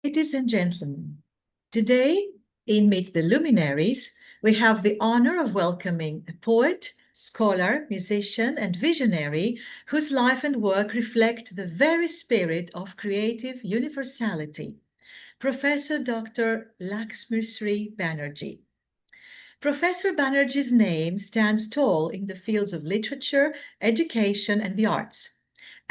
Ladies and gentlemen, today in Meet the Luminaries, we have the honor of welcoming a poet, scholar, musician, and visionary whose life and work reflect the very spirit of creative universality, Professor Dr. Laksmisree Banerjee. Professor Banerjee's name stands tall in the fields of literature, education, and the arts.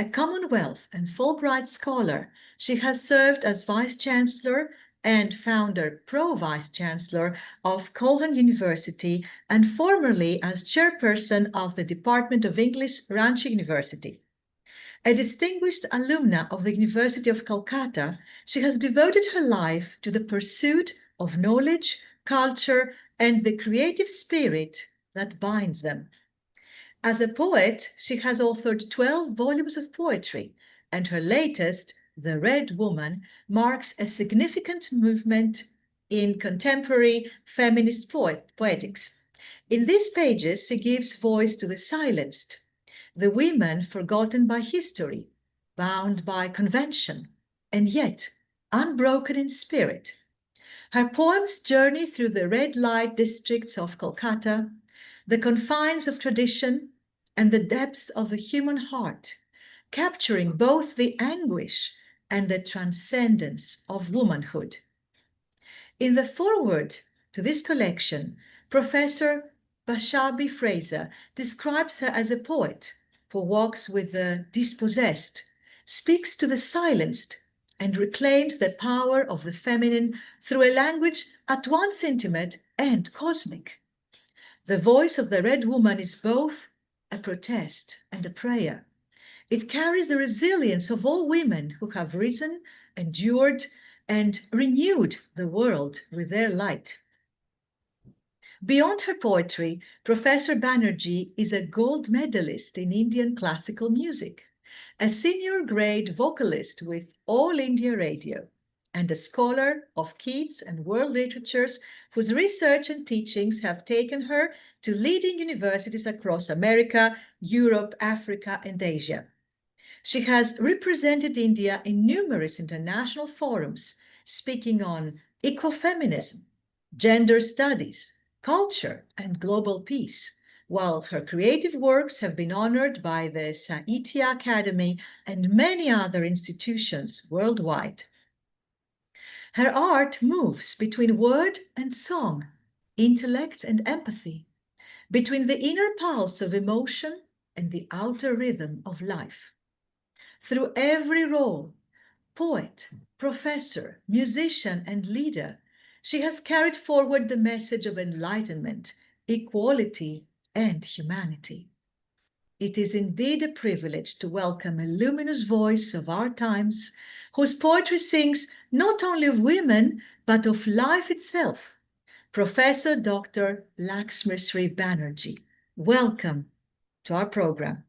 A Commonwealth and Fulbright Scholar, she has served as Vice-Chancellor and founder Pro-Vice-Chancellor of Kolhan University and formerly as Chairperson of the Department of English, Ranchi University. A distinguished alumna of the University of Calcutta, she has devoted her life to the pursuit of knowledge, culture, and the creative spirit that binds them. As a poet, she has authored 12 volumes of poetry, and her latest, The Red Woman, marks a significant movement in contemporary feminist poetics. In these pages, she gives voice to the silenced, the women forgotten by history, bound by convention, and yet unbroken in spirit. Her poems journey through the red light districts of Kolkata, the confines of tradition, and the depths of the human heart, capturing both the anguish and the transcendence of womanhood. In the foreword to this collection, Professor Bashabi Fraser describes her as a poet who walks with the dispossessed, speaks to the silenced, and reclaims the power of the feminine through a language at once intimate and cosmic. The voice of the Red Woman is both a protest and a prayer. It carries the resilience of all women who have risen, endured, and renewed the world with their light. Beyond her poetry, Professor Banerjee is a gold medalist in Indian classical music, a senior grade vocalist with All India Radio, and a scholar of kids and world literatures whose research and teachings have taken her to leading universities across America, Europe, Africa, and Asia. She has represented India in numerous international forums, speaking on ecofeminism, gender studies, culture, and global peace, while her creative works have been honored by the Sahitya Academy and many other institutions worldwide. Her art moves between word and song, intellect and empathy, between the inner pulse of emotion and the outer rhythm of life. Through every role, poet, professor, musician, and leader, she has carried forward the message of enlightenment, equality, and humanity. It is indeed a privilege to welcome a luminous voice of our times, whose poetry sings not only of women, but of life itself. Professor Dr. Laksmisree Banerjee, welcome to our program.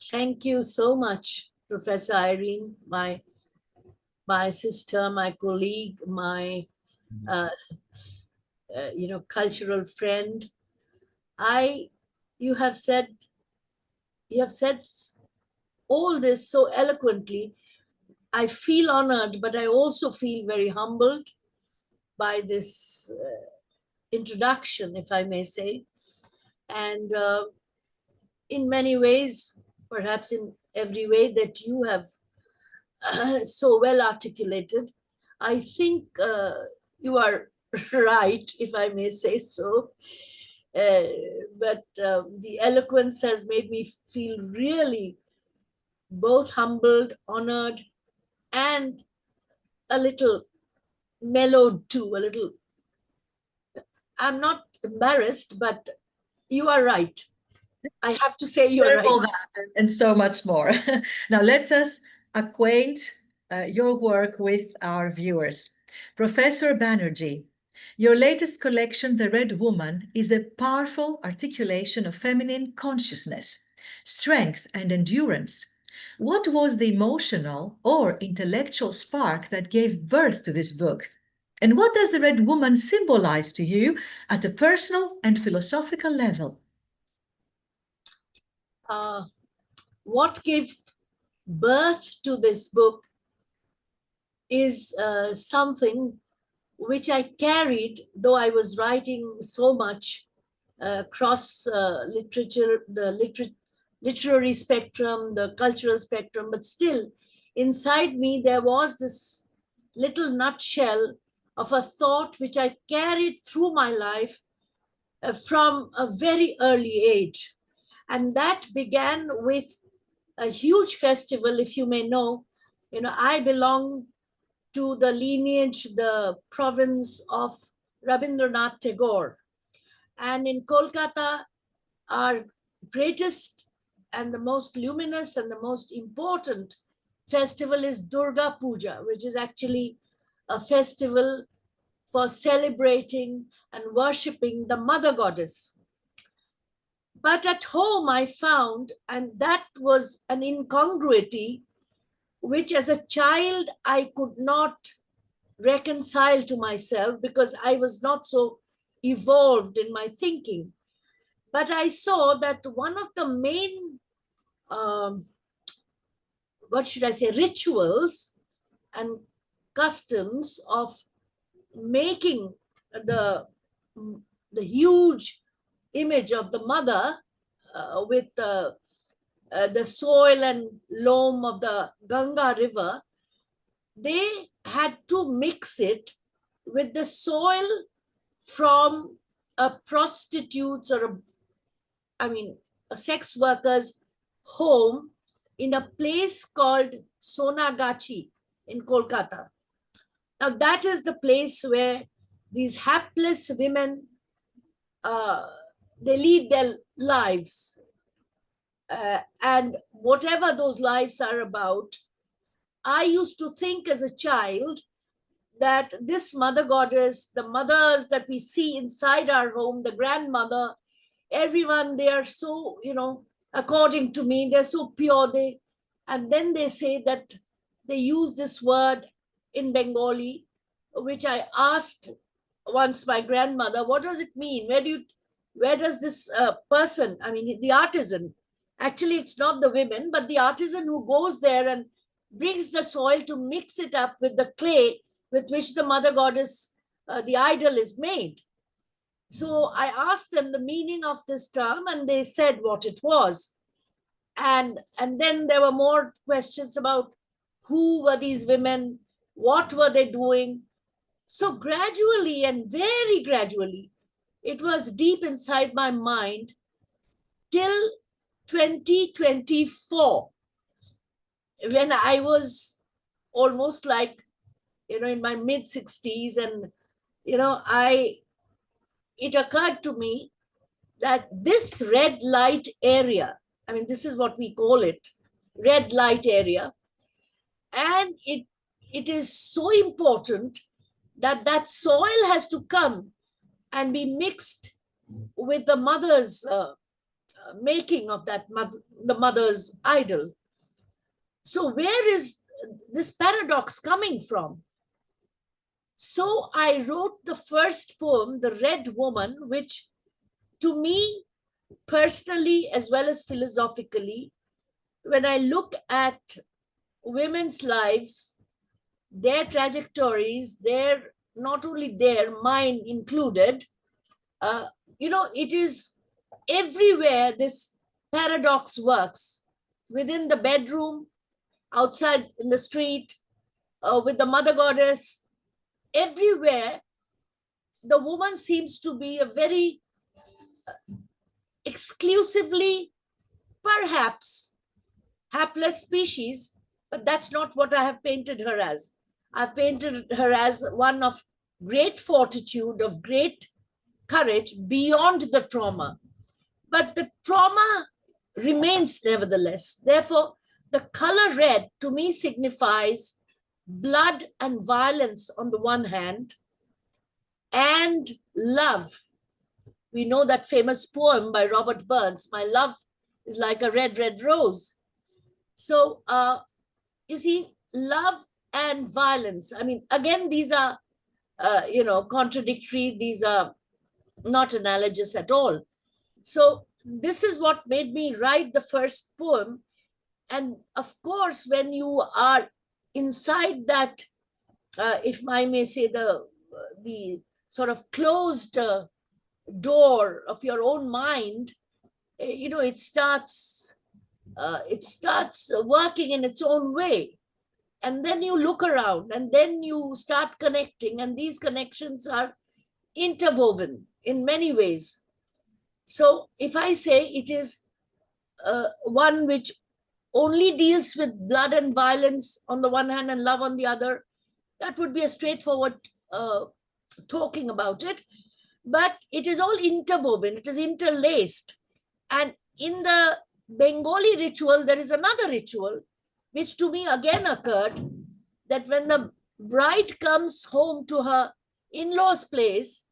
Thank you so much, Professor Irene, my sister, my colleague, my cultural friend. You have said all this so eloquently. I feel honored, but I also feel very humbled by this introduction, if I may say. And in many ways, perhaps in every way that you have so well articulated, I think you are right, if I may say so. But the eloquence has made me feel really both humbled, honored, and a little mellowed too, a little. I'm not embarrassed, but you are right. I have to say you're right. All that and so much more. Now let us acquaint your work with our viewers. Professor Banerjee, your latest collection, The Red Woman, is a powerful articulation of feminine consciousness, strength, and endurance. What was the emotional or intellectual spark that gave birth to this book? And what does The Red Woman symbolize to you at a personal and philosophical level? What gave birth to this book is something which I carried, though I was writing so much across literature, literary spectrum, the cultural spectrum, but still inside me there was this little nutshell of a thought which I carried through my life from a very early age. And that began with a huge festival, if you may know. I belong to the lineage, the province of Rabindranath Tagore. And in Kolkata, our greatest and the most luminous and the most important festival is Durga Puja, which is actually a festival for celebrating and worshipping the mother goddess. But at home, I found, and that was an incongruity, which as a child I could not reconcile to myself because I was not so evolved in my thinking. But I saw that one of the main, what should I say, rituals and customs of making the huge image of the mother with the soil and loam of the Ganga river, they had to mix it with the soil from a prostitute's or a sex worker's home in a place called Sonagachi in Kolkata. Now that is the place where these hapless women, they lead their lives. And whatever those lives are about, I used to think as a child that this mother goddess, the mothers that we see inside our home, the grandmother, everyone, they are so, according to me, they're so pure. And then they say that they use this word in Bengali, which I asked once my grandmother, what does it mean? Where does this person, the artisan, actually it's not the women, but the artisan who goes there and brings the soil to mix it up with the clay with which the mother goddess, the idol is made. So I asked them the meaning of this term and they said what it was. And then there were more questions about who were these women, what were they doing. So gradually and very gradually, it was deep inside my mind till 2024, when I was almost like, in my mid 60s. And, it occurred to me that this red light area, this is what we call it, red light area. And it is so important that that soil has to come and be mixed with the mother's making of that the mother's idol. So where is this paradox coming from? So I wrote the first poem, The Red Woman, which to me personally as well as philosophically, when I look at women's lives, their trajectories, not only their, mine included, it is everywhere this paradox works. Within the bedroom, outside in the street, with the mother goddess, everywhere the woman seems to be a very exclusively, perhaps, hapless species, but that's not what I have painted her as. I've painted her as one of great fortitude, of great courage beyond the trauma. But the trauma remains nevertheless. Therefore, the color red to me signifies blood and violence on the one hand, and love. We know that famous poem by Robert Burns, my love is like a red, red rose. So, you see, love and violence. Again, these are, contradictory. These are not analogous at all. So this is what made me write the first poem. And of course, when you are inside that if I may say, the sort of closed door of your own mind, it starts working in its own way. And then you look around and then you start connecting, and these connections are interwoven in many ways. So if I say it is one which only deals with blood and violence on the one hand and love on the other, that would be a straightforward talking about it. But it is all interwoven, it is interlaced. And in the Bengali ritual, there is another ritual which to me again occurred, that when the bride comes home to her in-laws' place,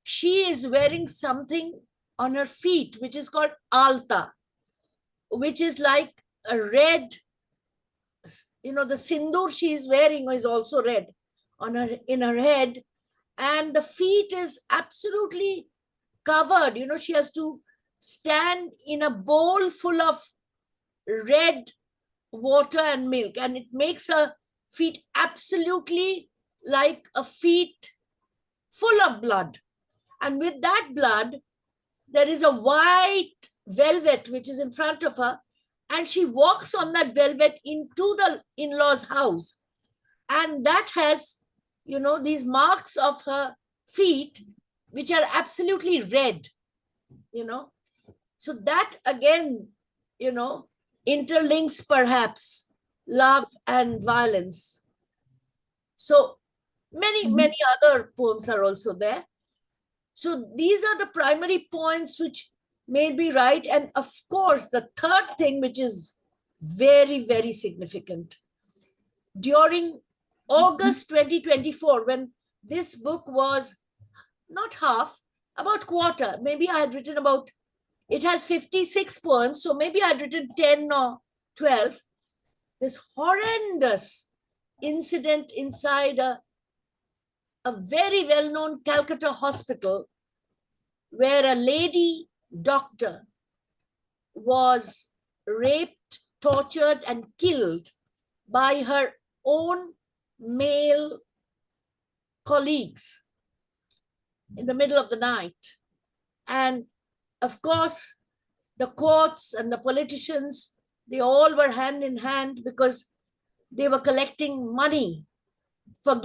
she is wearing something on her feet which is called alta, which is like a red, the sindoor she is wearing is also red on her, in her head, and the feet is absolutely covered. She has to stand in a bowl full of red water and milk, and it makes her feet absolutely like a feet full of blood. And with that blood, there is a white velvet which is in front of her, and she walks on that velvet into the in-laws' house, and that has these marks of her feet which are absolutely red. So that again interlinks perhaps love and violence. So many other poems are also there. So these are the primary points which made me write. And of course, the third thing, which is very, very significant, during August 2024, when this book was not half, about quarter, maybe I had written about, it has 56 poems, so maybe I had written 10 or 12. This horrendous incident inside a very well-known Calcutta hospital, where a lady doctor was raped, tortured, and killed by her own male colleagues in the middle of the night. And of course, the courts and the politicians, they all were hand in hand, because they were collecting money for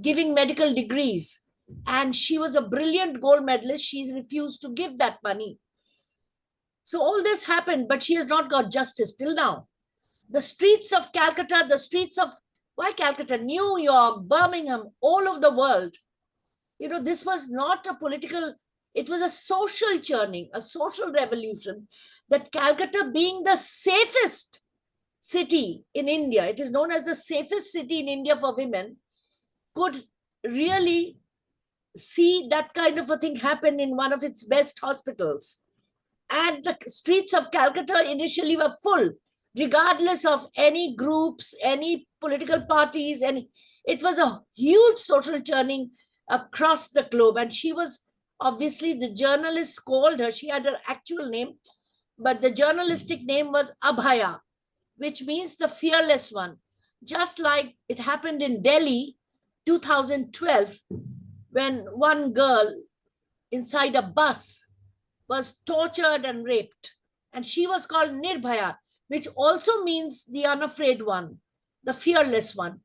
giving medical degrees. And she was a brilliant gold medalist. She refused to give that money. So all this happened, but she has not got justice till now. The streets of Calcutta, why Calcutta? New York, Birmingham, all over the world. This was not a political, it was a social churning, a social revolution, that Calcutta, being the safest city in India, it is known as the safest city in India for women, could really see that kind of a thing happen in one of its best hospitals. And the streets of Calcutta initially were full, regardless of any groups, any political parties, and it was a huge social churning across the globe. And she was, obviously, the journalists called her, she had her actual name, but the journalistic name was Abhaya, which means the fearless one. Just like it happened in Delhi, 2012, when one girl inside a bus was tortured and raped, and she was called Nirbhaya, which also means the unafraid one, the fearless one.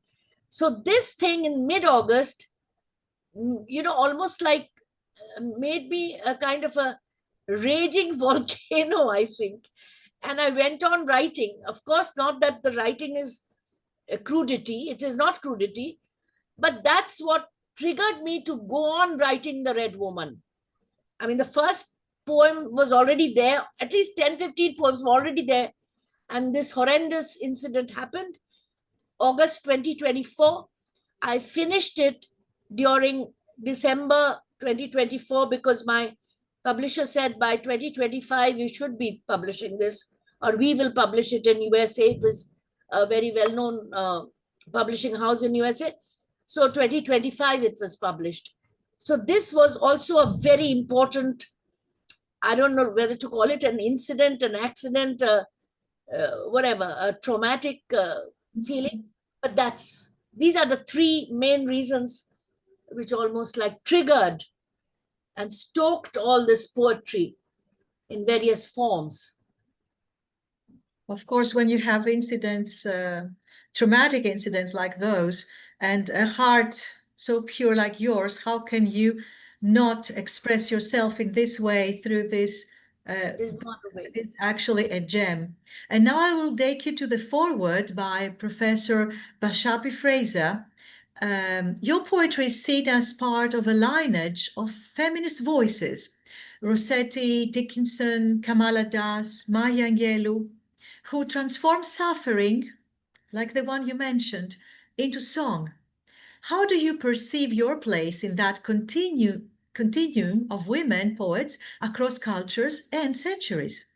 So this thing in mid-August, almost like made me a kind of a raging volcano, I think. And I went on writing. Of course, not that the writing is a crudity, it is not crudity, but that's what triggered me to go on writing The Red Woman. I mean, the first poem was already there, at least 10, 15 poems were already there. And this horrendous incident happened. August 2024, I finished it during December 2024, because my publisher said by 2025 you should be publishing this, or we will publish it in USA. It was a very well-known publishing house in USA. So 2025 it was published. So this was also a very important, I don't know whether to call it an incident, an accident, whatever, a traumatic feeling, but that's these are the three main reasons which almost like triggered and stoked all this poetry in various forms. Of course, when you have incidents, traumatic incidents like those, and a heart so pure like yours, how can you not express yourself in this way through this? There's not a way. It's actually a gem. And now I will take you to the foreword by Professor Bashapi Fraser. Your poetry is seen as part of a lineage of feminist voices. Rossetti, Dickinson, Kamala Das, Maya Angelou, who transform suffering, like the one you mentioned, into song. How do you perceive your place in that continuum of women poets across cultures and centuries?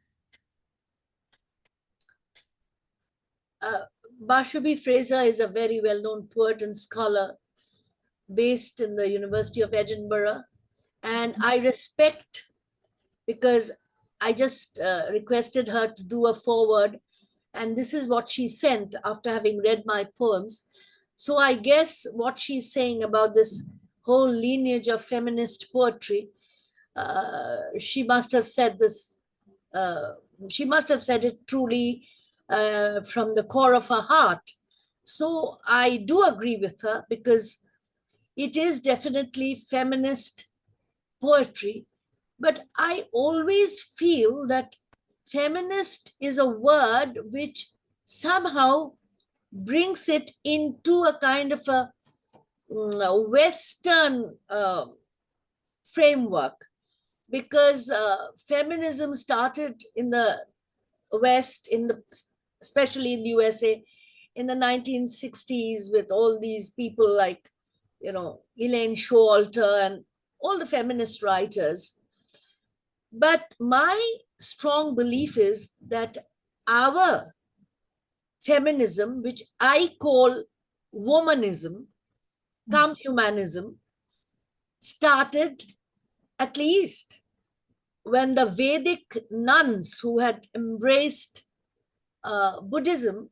Bashapi Fraser is a very well-known poet and scholar based in the University of Edinburgh. And I respect, because I just requested her to do a foreword, and this is what she sent after having read my poems. So I guess what she's saying about this whole lineage of feminist poetry, she must have said this, she must have said it truly from the core of her heart. So I do agree with her, because it is definitely feminist poetry. But I always feel that feminist is a word which somehow brings it into a kind of a Western framework, because feminism started in the West, especially in the USA, in the 1960s, with all these people like, Elaine Showalter and all the feminist writers. But my strong belief is that our feminism, which I call womanism, cum humanism, started at least when the Vedic nuns who had embraced Buddhism,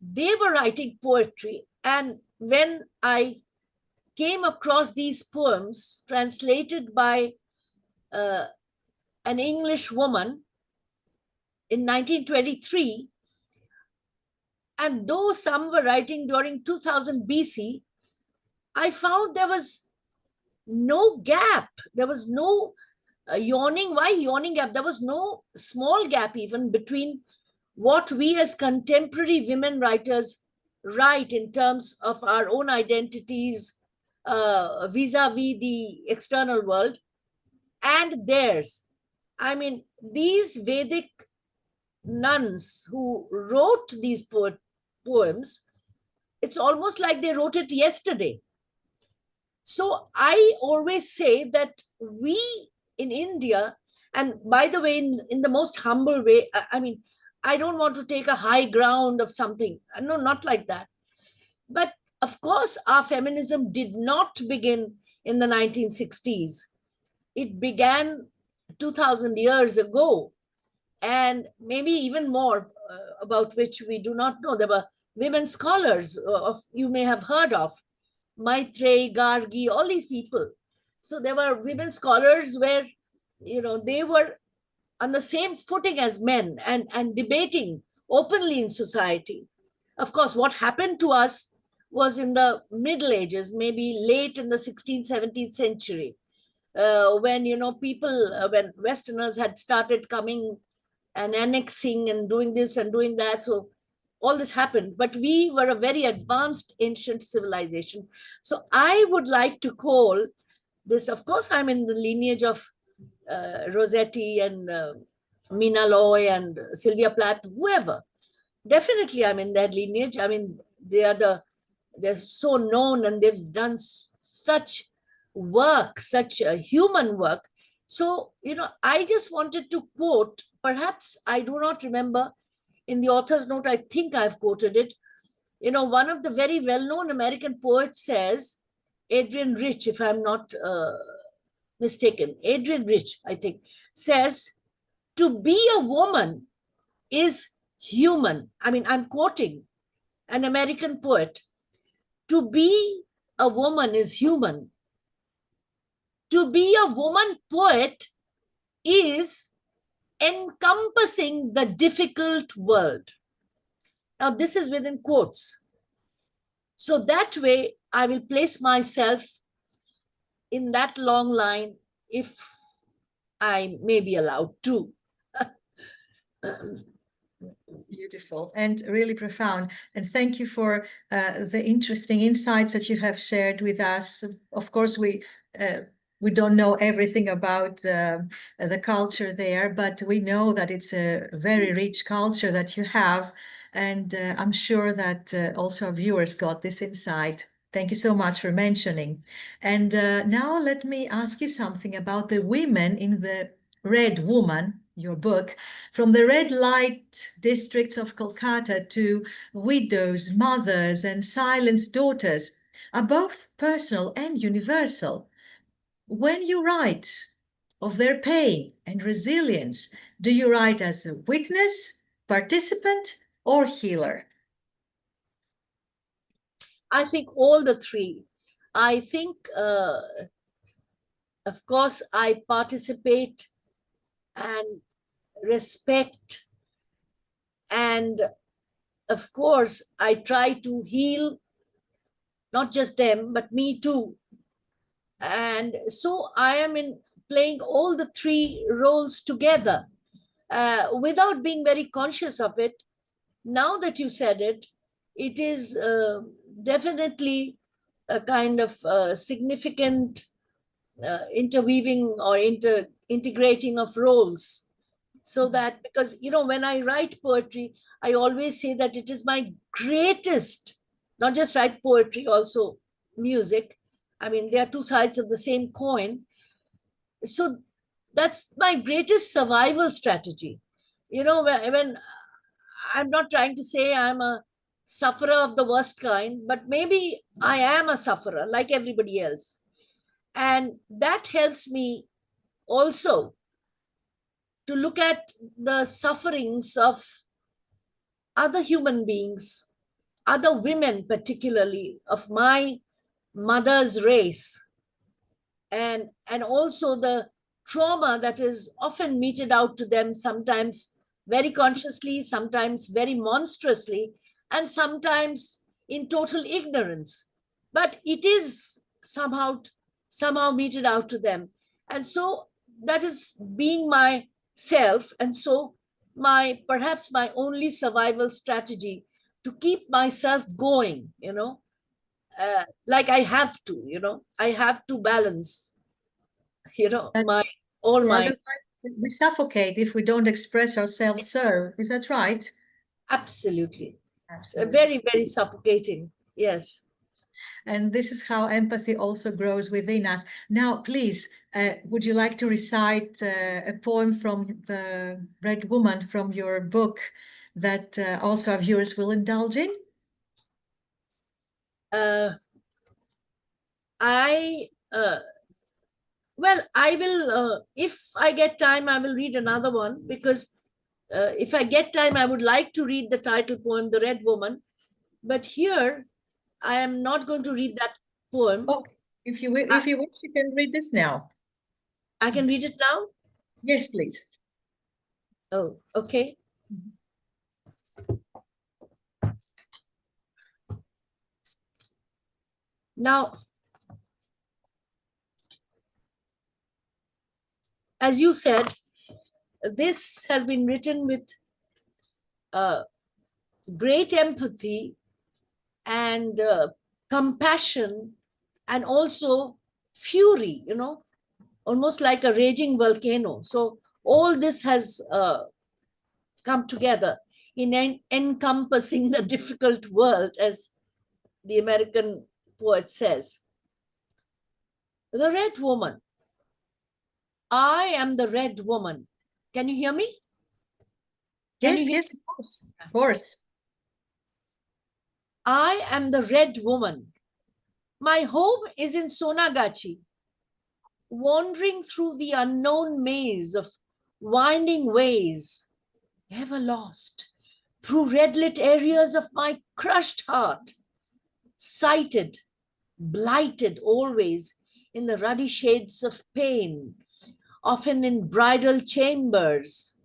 they were writing poetry. And when I came across these poems translated by an English woman in 1923, and though some were writing during 2000 BC, I found there was no gap. There was no yawning. Why yawning gap? There was no small gap even between what we as contemporary women writers write in terms of our own identities vis-a-vis the external world and theirs. I mean, these Vedic nuns who wrote these poems, it's almost like they wrote it yesterday. So I always say that we in India, and by the way, in the most humble way, I mean, I don't want to take a high ground of something. No, not like that. But of course, our feminism did not begin in the 1960s. It began 2000 years ago, and maybe even more, about which we do not know. There were women scholars you may have heard of, Maitreyi, Gargi, all these people. So there were women scholars where, they were on the same footing as men and debating openly in society. Of course, what happened to us was in the Middle Ages, maybe late in the 16th, 17th century, when, when Westerners had started coming and annexing and doing this and doing that. So all this happened, but we were a very advanced ancient civilization. So I would like to call this, of course, I'm in the lineage of Rossetti and Mina Loy and Sylvia Plath, whoever. Definitely I'm in that lineage. I mean, they're so known and they've done such work, such human work. So, I just wanted to quote, perhaps I do not remember, in the author's note, I think I've quoted it. One of the very well-known American poets says, Adrian Rich, if I'm not mistaken, Adrian Rich, I think, says, to be a woman is human. I mean, I'm quoting an American poet. To be a woman is human. To be a woman poet is encompassing the difficult world. Now, this is within quotes. So that way, I will place myself in that long line if I may be allowed to. Beautiful and really profound. And thank you for the interesting insights that you have shared with us. Of course, we don't know everything about the culture there, but we know that it's a very rich culture that you have. And I'm sure that also our viewers got this insight. Thank you so much for mentioning. And now let me ask you something about the women in the Red Woman, your book, from the red light districts of Kolkata to widows, mothers, and silenced daughters are both personal and universal. When you write of their pain and resilience, do you write as a witness, participant, or healer? I think all the three. I think, of course, I participate and respect, and of course, I try to heal not just them, but me too. And so I am in playing all the three roles together without being very conscious of it. Now that you said it, it is definitely a kind of significant interweaving or integrating of roles. So that, because, when I write poetry, I always say that it is my greatest, not just write poetry, also music. I mean, they are two sides of the same coin. So that's my greatest survival strategy. When I'm not trying to say I'm a sufferer of the worst kind, but maybe I am a sufferer like everybody else. And that helps me also to look at the sufferings of other human beings, other women, particularly of my mother's race, and also the trauma that is often meted out to them, sometimes very consciously, sometimes very monstrously, and sometimes in total ignorance. But it is somehow meted out to them. And so that is being myself. And so perhaps my only survival strategy to keep myself going, like I have to, I have to balance, That, my all my otherwise we suffocate if we don't express ourselves so. Is that right? absolutely Absolutely. very, very suffocating. Yes. And this is how empathy also grows within us. Now, please, would you like to recite a poem from the Red Woman from your book that also our viewers will indulge in? Uh, I well, I will. If I get time, I will read another one, because if I get time, I would like to read the title poem, "The Red Woman." But here, I am not going to read that poem. Oh, if you wish, you can read this now. I can read it now. Yes, please. Oh, okay. Now, as you said, this has been written with great empathy and compassion, and also fury, almost like a raging volcano. So all this has come together in encompassing the difficult world, as the American poet says. The Red Woman. I am the Red Woman. Can you hear me? Yes, of course. Of course. I am the Red Woman. My home is in Sonagachi, wandering through the unknown maze of winding ways, ever lost, through red lit areas of my crushed heart, sighted, blighted always in the ruddy shades of pain, often in bridal chambers,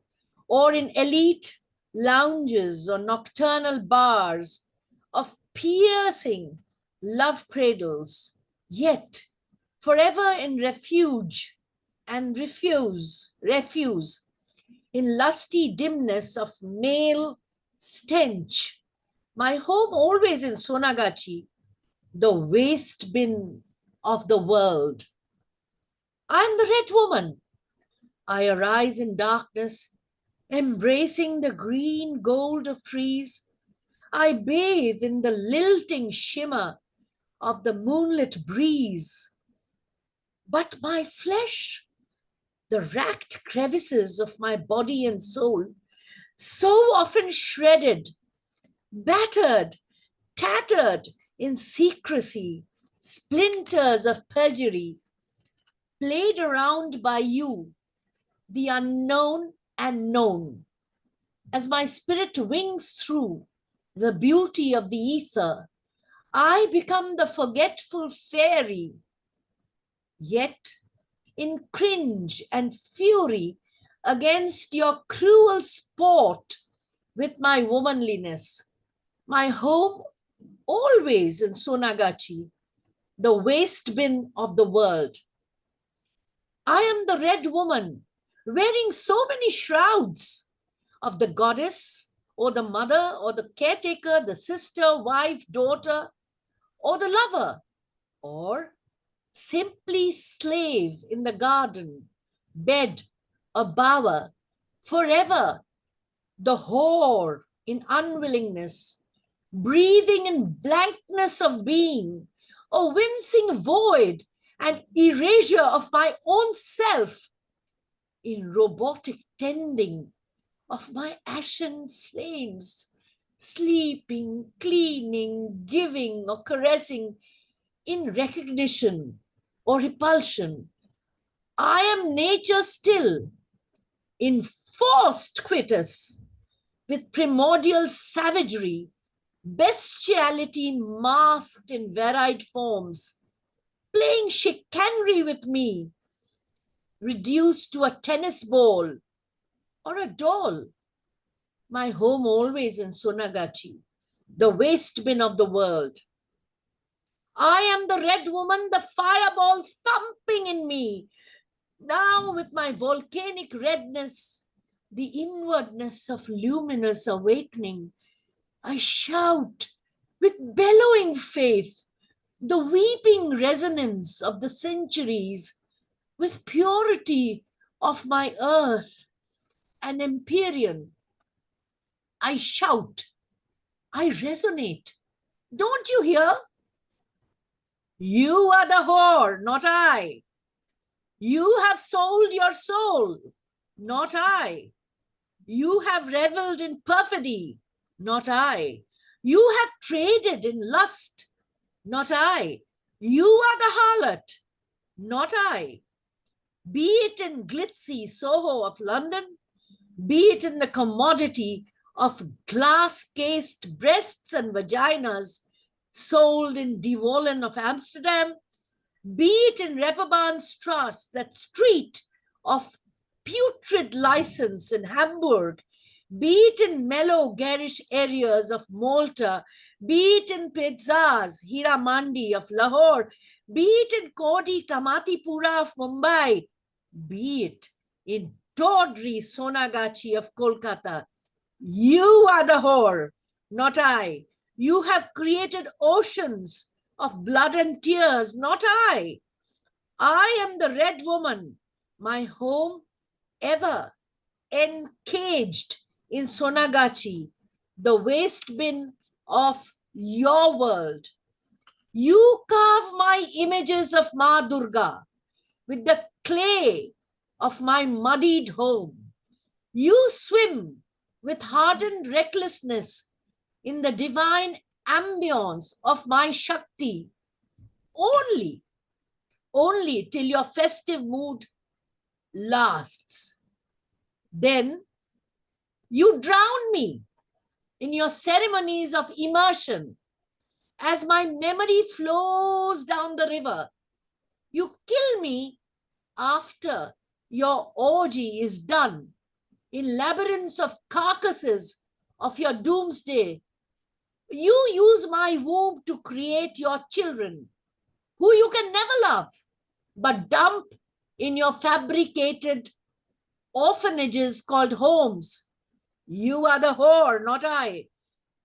or in elite lounges or nocturnal bars of piercing love cradles, yet forever in refuge and refuse, in lusty dimness of male stench. My home always in Sonagachi, the waste bin of the world. I am the red woman. I arise in darkness, embracing the green gold of trees. I bathe in the lilting shimmer of the moonlit breeze. But my flesh, the racked crevices of my body and soul, so often shredded, battered, tattered in secrecy, splinters of perjury, played around by you, the unknown and known. As my spirit wings through the beauty of the ether, I become the forgetful fairy. Yet, in cringe and fury against your cruel sport with my womanliness, my home always in Sonagachi, the waste bin of the world. I am the red woman wearing so many shrouds of the goddess or the mother or the caretaker, the sister, wife, daughter, or the lover, or simply slave in the garden, bed, a bower, forever, the whore in unwillingness, breathing in blankness of being, a wincing void and erasure of my own self, in robotic tending of my ashen flames, sleeping, cleaning, giving, or caressing in recognition or repulsion. I am nature still, in forced quitus, with primordial savagery, bestiality masked in varied forms, playing chicanery with me, reduced to a tennis ball or a doll. My home always in Sonagachi, the waste bin of the world. I am the red woman, the fireball thumping in me. Now with my volcanic redness, the inwardness of luminous awakening, I shout with bellowing faith, the weeping resonance of the centuries, with purity of my earth and empyrean. I shout, I resonate. Don't you hear? You are the whore, not I. You have sold your soul, not I. You have reveled in perfidy, not I. You have traded in lust, not I. You are the harlot, not I. Be it in glitzy Soho of London, be it in the commodity of glass-cased breasts and vaginas sold in De Wallen of Amsterdam, be it in Reeperbahnstrasse, that street of putrid license in Hamburg, be it in mellow garish areas of Malta, be it in Pizzas, Hiramandi of Lahore, be it in Kodi Kamatipura of Mumbai, be it in tawdry Sonagachi of Kolkata. You are the whore, not I. You have created oceans of blood and tears, not I. I am the red woman, my home ever encaged in Sonagachi, the waste bin of your world. You carve my images of Ma Durga with the clay of my muddied home. You swim with hardened recklessness in the divine ambience of my Shakti, only till your festive mood lasts. Then you drown me in your ceremonies of immersion, As my memory flows down the river, you kill me after your orgy is done in labyrinths of carcasses of your doomsday. You use my womb to create your children, who you can never love, but dump in your fabricated orphanages called homes. You are the whore, not I,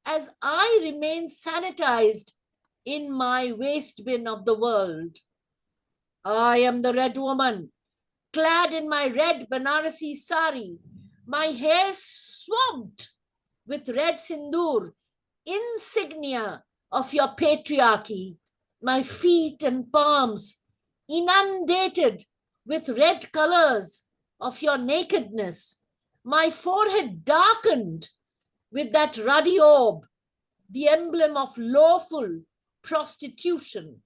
as I remain sanitized in my waste bin of the world. I am the red woman, clad in my red Banarasi sari, my hair swamped with red sindoor, insignia of your patriarchy, my feet and palms inundated with red colors of your nakedness, my forehead darkened with that ruddy orb, the emblem of lawful prostitution,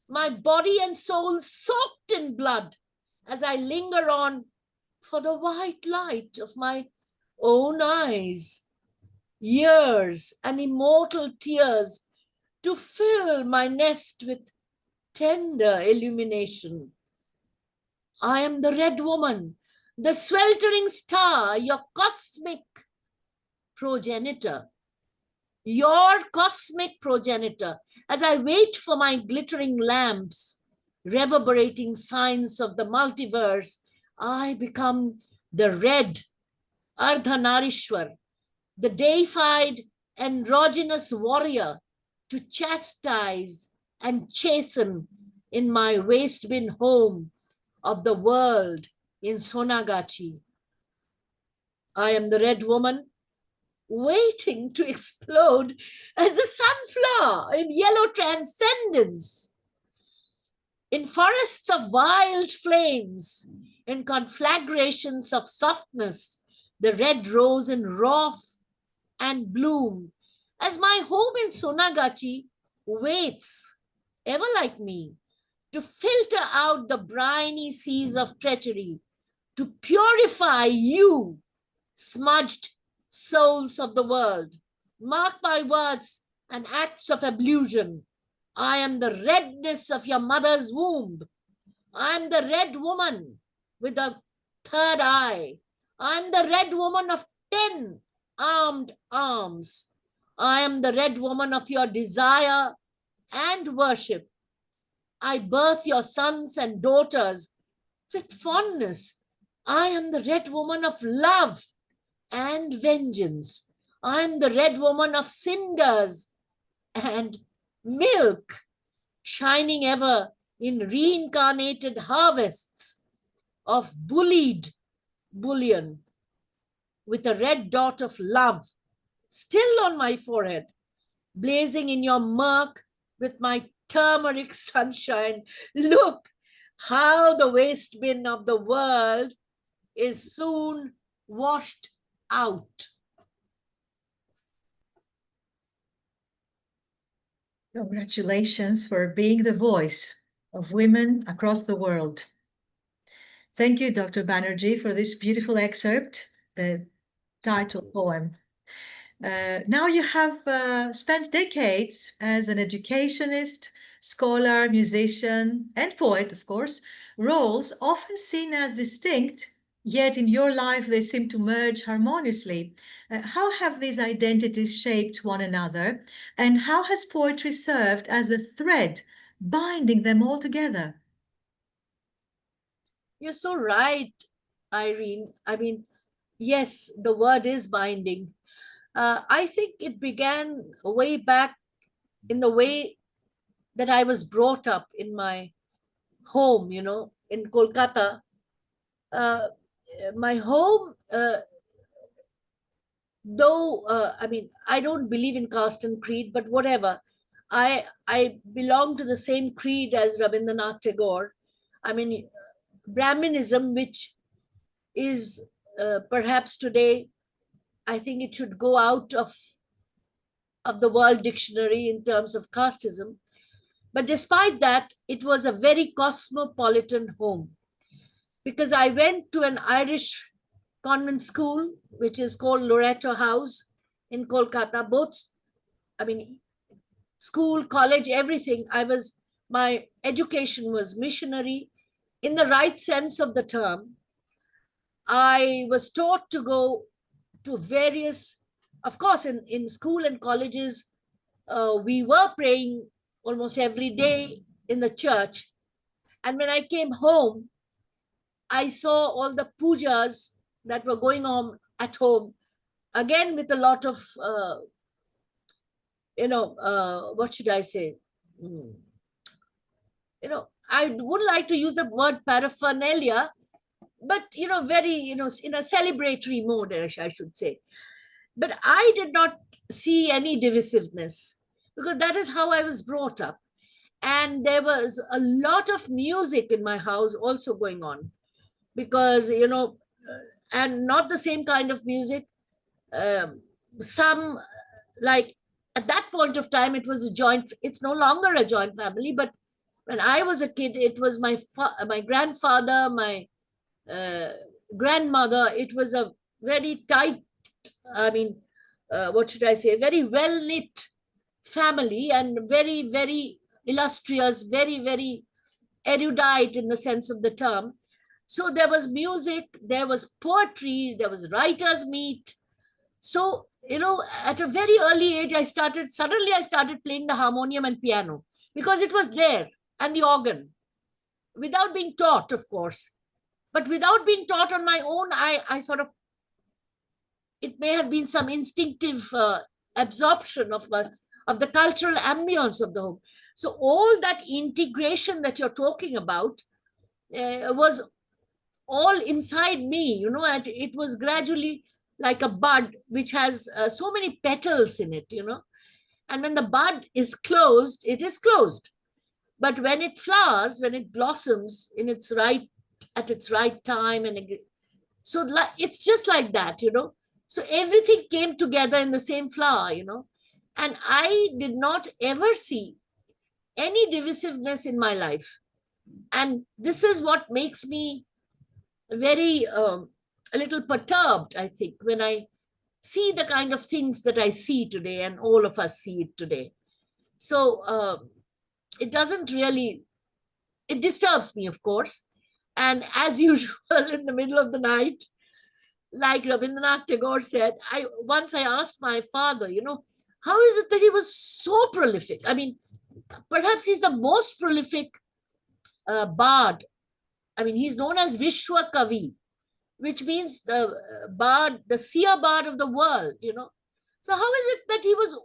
my body and soul soaked in blood as I linger on for the white light of my own eyes, years and immortal tears to fill my nest with tender illumination. I am the red woman, the sweltering star, your cosmic progenitor, your cosmic progenitor, as I wait for my glittering lamps, reverberating signs of the multiverse, I become the red Ardhanarishwar, the deified androgynous warrior to chastise and chasten in my waste bin home of the world in Sonagachi. I am the red woman waiting to explode as the sunflower in yellow transcendence, in forests of wild flames, in conflagrations of softness, the red rose in wrath and bloom, as my home in Sonagachi waits, ever like me, to filter out the briny seas of treachery, to purify you, smudged souls of the world. Mark my words and acts of ablution. I am the redness of your mother's womb. I am the red woman with the third eye. I am the red woman of 10 armed arms. I am the red woman of your desire and worship. I birth your sons and daughters with fondness. I am the red woman of love and vengeance. I am the red woman of cinders and milk, shining ever in reincarnated harvests of bullied bullion, with a red dot of love still on my forehead, blazing in your murk with my turmeric sunshine. Look how the waste bin of the world is soon washed out. Congratulations for being the voice of women across the world. Thank you, Dr. Banerjee, for this beautiful excerpt, the title poem. Now you have spent decades as an educationist, scholar, musician, and poet, of course, roles often seen as distinct, yet in your life they seem to merge harmoniously. How have these identities shaped one another, and how has poetry served as a thread binding them all together? You're so right, Irene. I mean, yes, the word is binding. I think it began way back in the way that I was brought up in my home, in Kolkata. My home, though, I mean, I don't believe in caste and creed, but whatever. I belong to the same creed as Rabindranath Tagore. I mean, Brahminism, which is perhaps today, I think it should go out of the world dictionary in terms of casteism. But despite that, it was a very cosmopolitan home, because I went to an Irish convent school, which is called Loreto House in Kolkata. Both, I mean, school, college, everything. My education was missionary in the right sense of the term. I was taught to go to various, of course, in school and colleges, we were praying almost every day in the church. And when I came home, I saw all the pujas that were going on at home, again with a lot of, what should I say? Mm, I would like to use the word paraphernalia, but, very, in a celebratory mode, I should say. But I did not see any divisiveness because that is how I was brought up. And there was a lot of music in my house also going on because, and not the same kind of music. Some, like, at that point of time, it's no longer a joint family, but when I was a kid, it was my grandfather, my grandmother. It was a very tight, what should I say, very well knit family, and very, very illustrious, very, very erudite in the sense of the term. So there was music, there was poetry, there was writers' meet. So, at a very early age, I started playing the harmonium and piano because it was there, and the organ, without being taught, of course. But without being taught on my own, I sort of, it may have been some instinctive absorption of the cultural ambience of the home. So all that integration that you're talking about was all inside me, and it was gradually like a bud which has so many petals in it, and when the bud is closed, it is closed. But when it flowers, when it blossoms at its right time, so it's just like that, So everything came together in the same flower, and I did not ever see any divisiveness in my life. And this is what makes me very, a little perturbed, I think, when I see the kind of things that I see today, and all of us see it today. So it doesn't really, it disturbs me, of course. And as usual, in the middle of the night, like Rabindranath Tagore said, once I asked my father, how is it that he was so prolific? I mean, perhaps he's the most prolific bard. I mean, he's known as Vishwa Kavi, which means the bard, the seer bard of the world, So how is it that he was,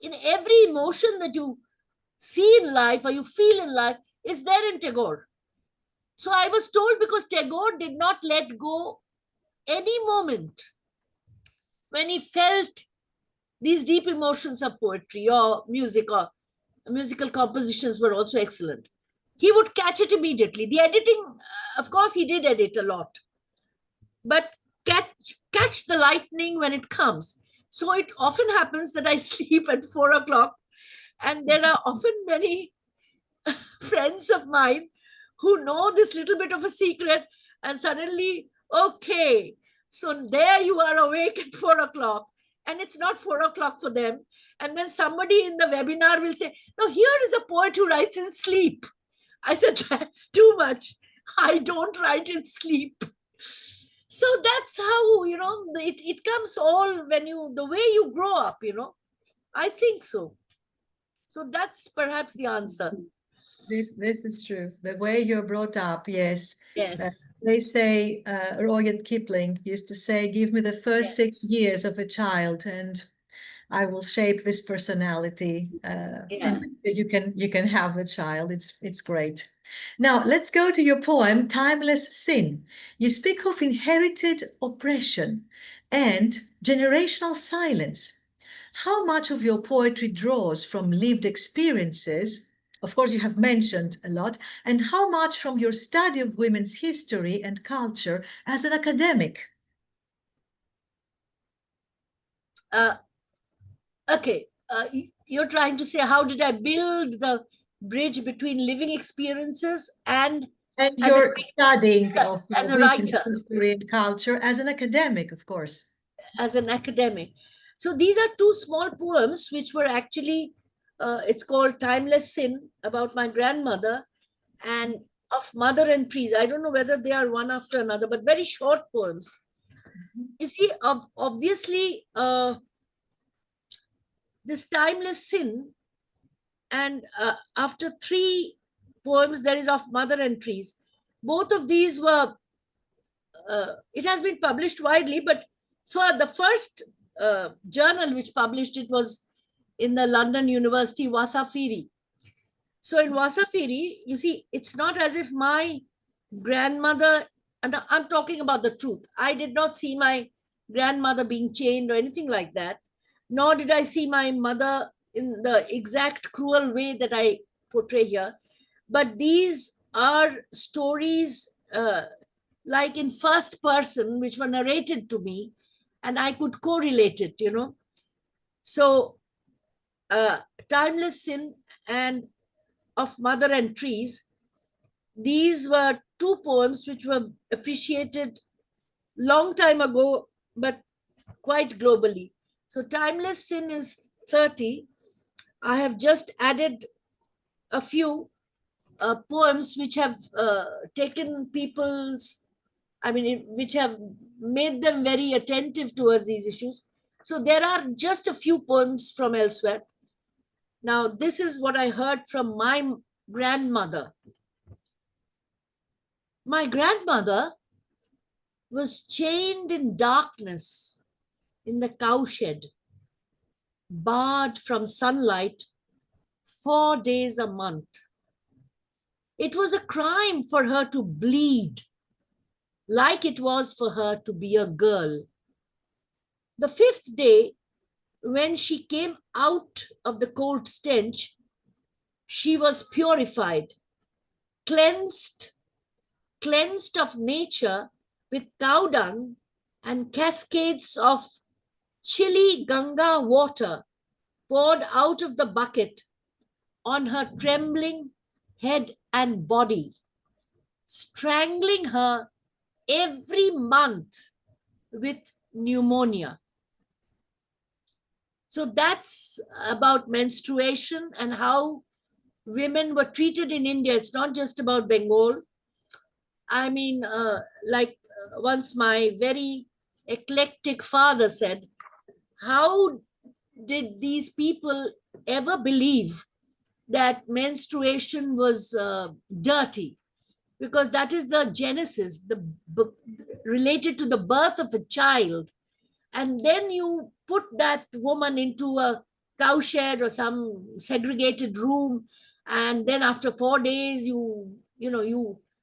in every emotion that you see in life or you feel in life, is there in Tagore? So I was told, because Tagore did not let go any moment when he felt these deep emotions of poetry or music, or musical compositions were also excellent. He would catch it immediately. The editing, of course, he did edit a lot, but catch the lightning when it comes. So it often happens that I sleep at 4 o'clock, and there are often many friends of mine who know this little bit of a secret, and suddenly, okay, so there you are awake at 4 o'clock, and it's not 4 o'clock for them. And then somebody in the webinar will say, no, here is a poet who writes in sleep. I said, that's too much. I don't write in sleep. So that's how, it comes all the way you grow up, I think so. So that's perhaps the answer. This is true. The way you're brought up, yes. Yes. They say, Rudyard Kipling used to say, give me the first 6 years of a child and I will shape this personality. And you can have the child. It's great. Now, let's go to your poem, Timeless Sin. You speak of inherited oppression and generational silence. How much of your poetry draws from lived experiences? Of course, you have mentioned a lot. And how much from your study of women's history and culture as an academic? Okay. You're trying to say, how did I build the bridge between living experiences and your studying of as a women's writer, history and culture as an academic, of course. as an academic? So these are two small poems which were actually It's called Timeless Sin, about my grandmother, and of Mother and Trees. I don't know whether they are one after another, but very short poems. You see, obviously, this Timeless Sin, and after three poems, there is of Mother and Trees. Both of these were, it has been published widely, but for the first journal which published it was in the London University Wasafiri. So in Wasafiri, you see, it's not as if my grandmother, and I'm talking about the truth, I did not see my grandmother being chained or anything like that, nor did I see my mother in the exact cruel way that I portray here. But these are stories like in first person, which were narrated to me, and I could correlate it, you know. So, Timeless Sin and of Mother and Trees, these were two poems which were appreciated long time ago, but quite globally. So, Timeless Sin is 30. I have just added a few poems which have taken people's, which have made them very attentive towards these issues. So there are just a few poems from elsewhere. Now, this is what I heard from my grandmother. My grandmother was chained in darkness in the cowshed, barred from sunlight 4 days a month. It was a crime for her to bleed, like it was for her to be a girl. The 5th day, when she came out of the cold stench, she was purified, cleansed of nature with cow dung and cascades of chilly Ganga water poured out of the bucket on her trembling head and body, strangling her every month with pneumonia. So that's about menstruation and how women were treated in India. It's not just about Bengal. I mean, once my very eclectic father said, how did these people ever believe that menstruation was dirty? Because that is the genesis, related to the birth of a child. And then you put that woman into a cowshed or some segregated room, and then after 4 days, you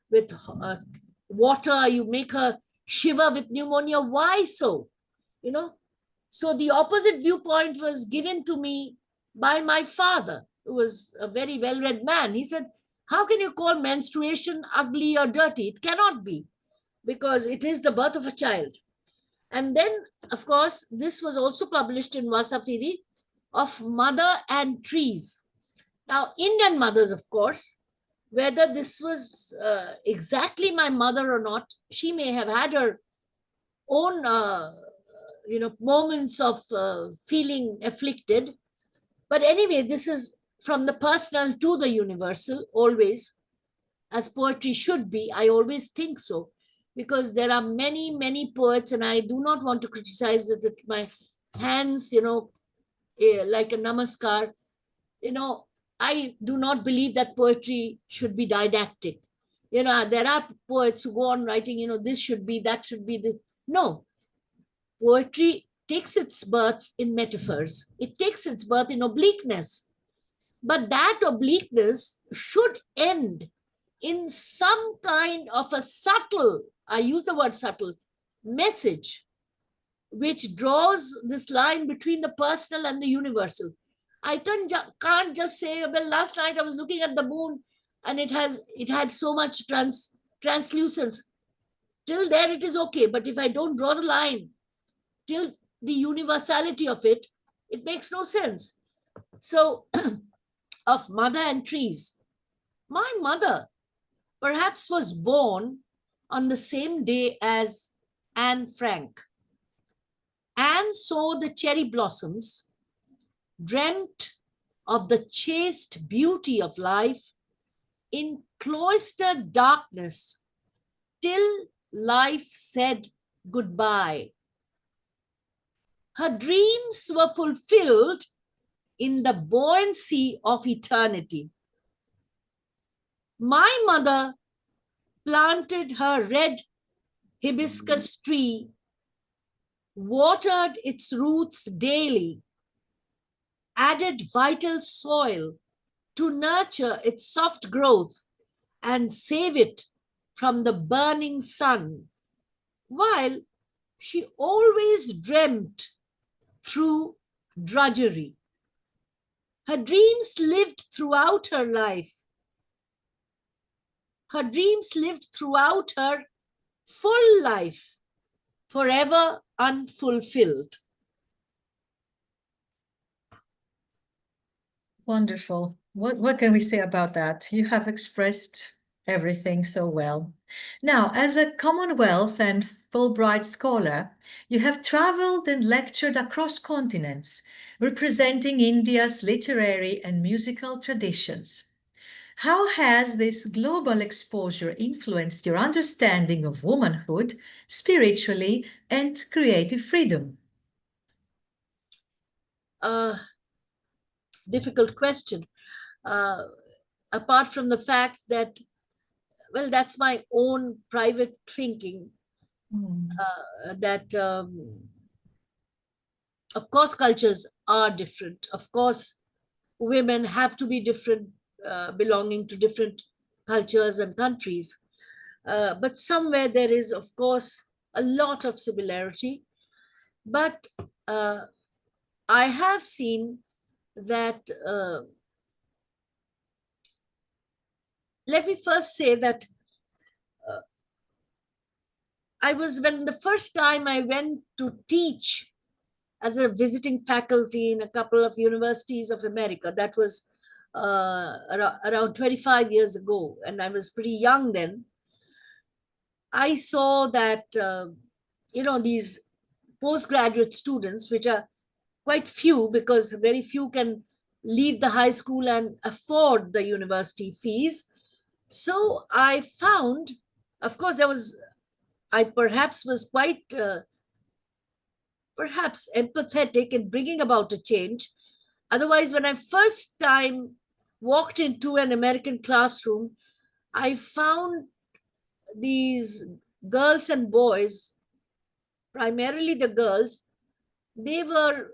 with water, you make her shiver with pneumonia. Why so? You know, so the opposite viewpoint was given to me by my father, who was a very well-read man. He said, how can you call menstruation ugly or dirty? It cannot be, because it is the birth of a child. And then, of course, this was also published in Wasafiri, of Mother and Trees. Now, Indian mothers, of course, whether this was exactly my mother or not, she may have had her own, moments of feeling afflicted. But anyway, this is from the personal to the universal, always, as poetry should be. I always think so, because there are many, many poets, and I do not want to criticize it with my hands, like a namaskar. I do not believe that poetry should be didactic. There are poets who go on writing, this should be, that should be. This. No, poetry takes its birth in metaphors. It takes its birth in obliqueness. But that obliqueness should end in some kind of a subtle, I use the word subtle, message, which draws this line between the personal and the universal. I can't just say, well, last night I was looking at the moon and it had so much translucence. Till there it is okay. But if I don't draw the line till the universality of it, it makes no sense. So, of Mother and Trees, my mother perhaps was born on the same day as Anne Frank. Anne saw the cherry blossoms, dreamt of the chaste beauty of life in cloistered darkness till life said goodbye. Her dreams were fulfilled in the buoyancy of eternity. My mother planted her red hibiscus tree, watered its roots daily, added vital soil to nurture its soft growth and save it from the burning sun, while she always dreamt through drudgery. Her dreams lived throughout her life. Her dreams lived throughout her full life, forever unfulfilled. Wonderful. What can we say about that? You have expressed everything so well. Now, as a Commonwealth and Fulbright scholar, you have traveled and lectured across continents, representing India's literary and musical traditions. How has this global exposure influenced your understanding of womanhood, spiritually, and creative freedom? Difficult question. Apart from the fact that, well, that's my own private thinking, that of course cultures are different. Of course, women have to be different, belonging to different cultures and countries. But somewhere there is, of course, a lot of similarity. But I have seen that, let me first say that when the first time I went to teach as a visiting faculty in a couple of universities of America, that was around 25 years ago, and I was pretty young then. I saw that, these postgraduate students, which are quite few because very few can leave the high school and afford the university fees. So I found, of course, I perhaps was quite perhaps empathetic in bringing about a change. Otherwise, when I first time walked into an American classroom, I found these girls and boys, primarily the girls, they were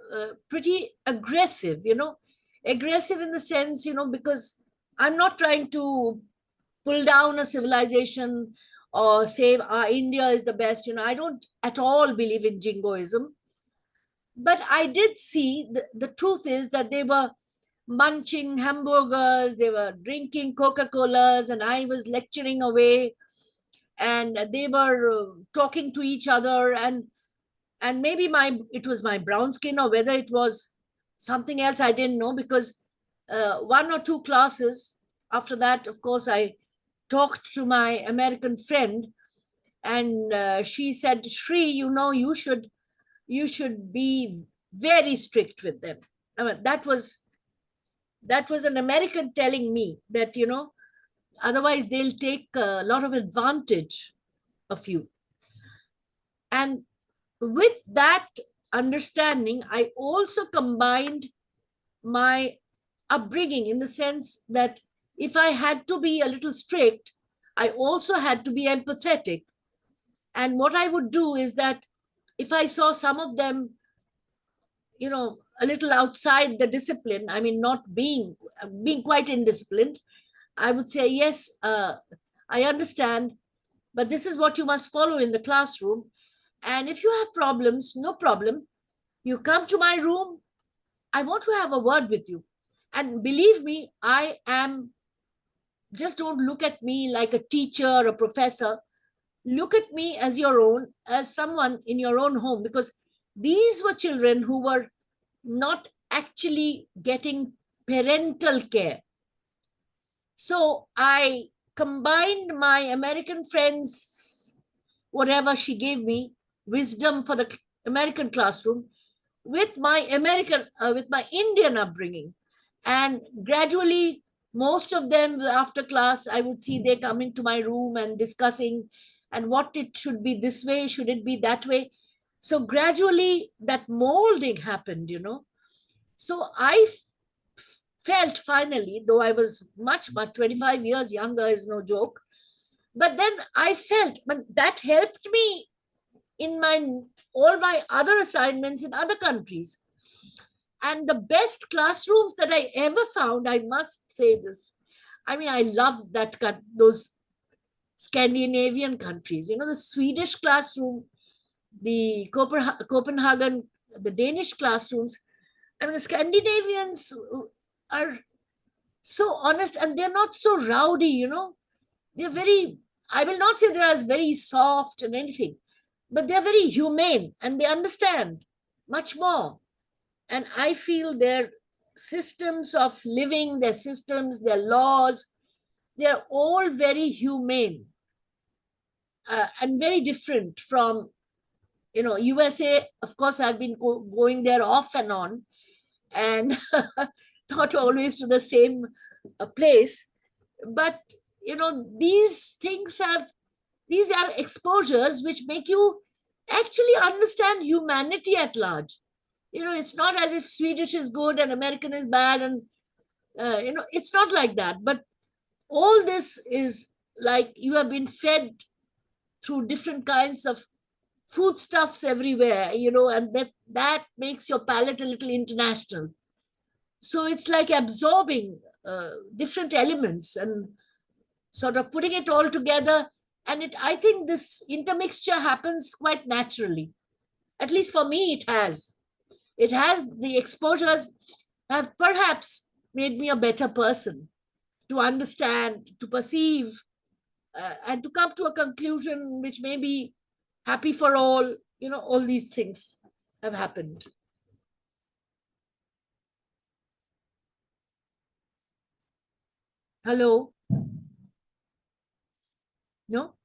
pretty aggressive, aggressive in the sense, because I'm not trying to pull down a civilization or say India is the best. I don't at all believe in jingoism. But I did see the truth is that they were munching hamburgers, they were drinking Coca-Colas, and I was lecturing away, and they were talking to each other, and maybe it was my brown skin, or whether it was something else, I didn't know, because one or two classes after that, of course, I talked to my American friend, and she said, Shri, you should be very strict with them. I mean, that was an American telling me that, otherwise they'll take a lot of advantage of you. And with that understanding, I also combined my upbringing in the sense that if I had to be a little strict, I also had to be empathetic. And what I would do is that if I saw some of them, a little outside the discipline, I mean, not being quite indisciplined, I would say, yes, I understand, but this is what you must follow in the classroom. And if you have problems, no problem. You come to my room. I want to have a word with you. And believe me, just don't look at me like a teacher or a professor. Look at me as your own, as someone in your own home, because these were children who were not actually getting parental care. So I combined my American friends, whatever she gave me, wisdom for the American classroom, with my Indian upbringing. And gradually, most of them after class, I would see they coming to my room and discussing and what it should be this way, should it be that way. So gradually that molding happened, So I felt finally, though I was much, 25 years younger is no joke, but then I felt, but that helped me in all my other assignments in other countries. And the best classrooms that I ever found, I must say this. I mean, I love those Scandinavian countries. The Swedish classroom, the Copenhagen, the Danish classrooms. I mean, the Scandinavians are so honest, and they're not so rowdy. They're very, I will not say they're as very soft and anything, but they're very humane and they understand much more. And I feel their systems of living, their systems, their laws, they're all very humane and very different from, USA. Of course, I've been going there off and on, and not always to the same place. But, these are exposures which make you actually understand humanity at large. It's not as if Swedish is good and American is bad, and it's not like that. But all this is like you have been fed through different kinds of foodstuffs everywhere, and that makes your palate a little international. So it's like absorbing different elements and sort of putting it all together. And I think this intermixture happens quite naturally. At least for me, it has. The exposures have perhaps made me a better person to understand, to perceive, and to come to a conclusion which may be happy for all. All these things have happened. Hello? No?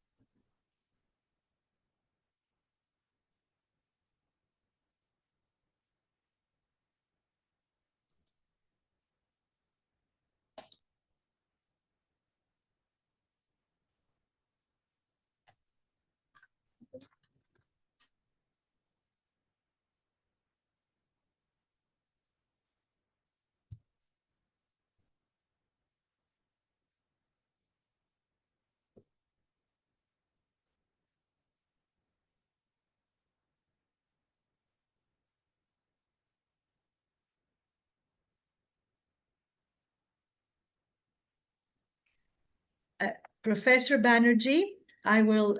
Professor Banerjee, I will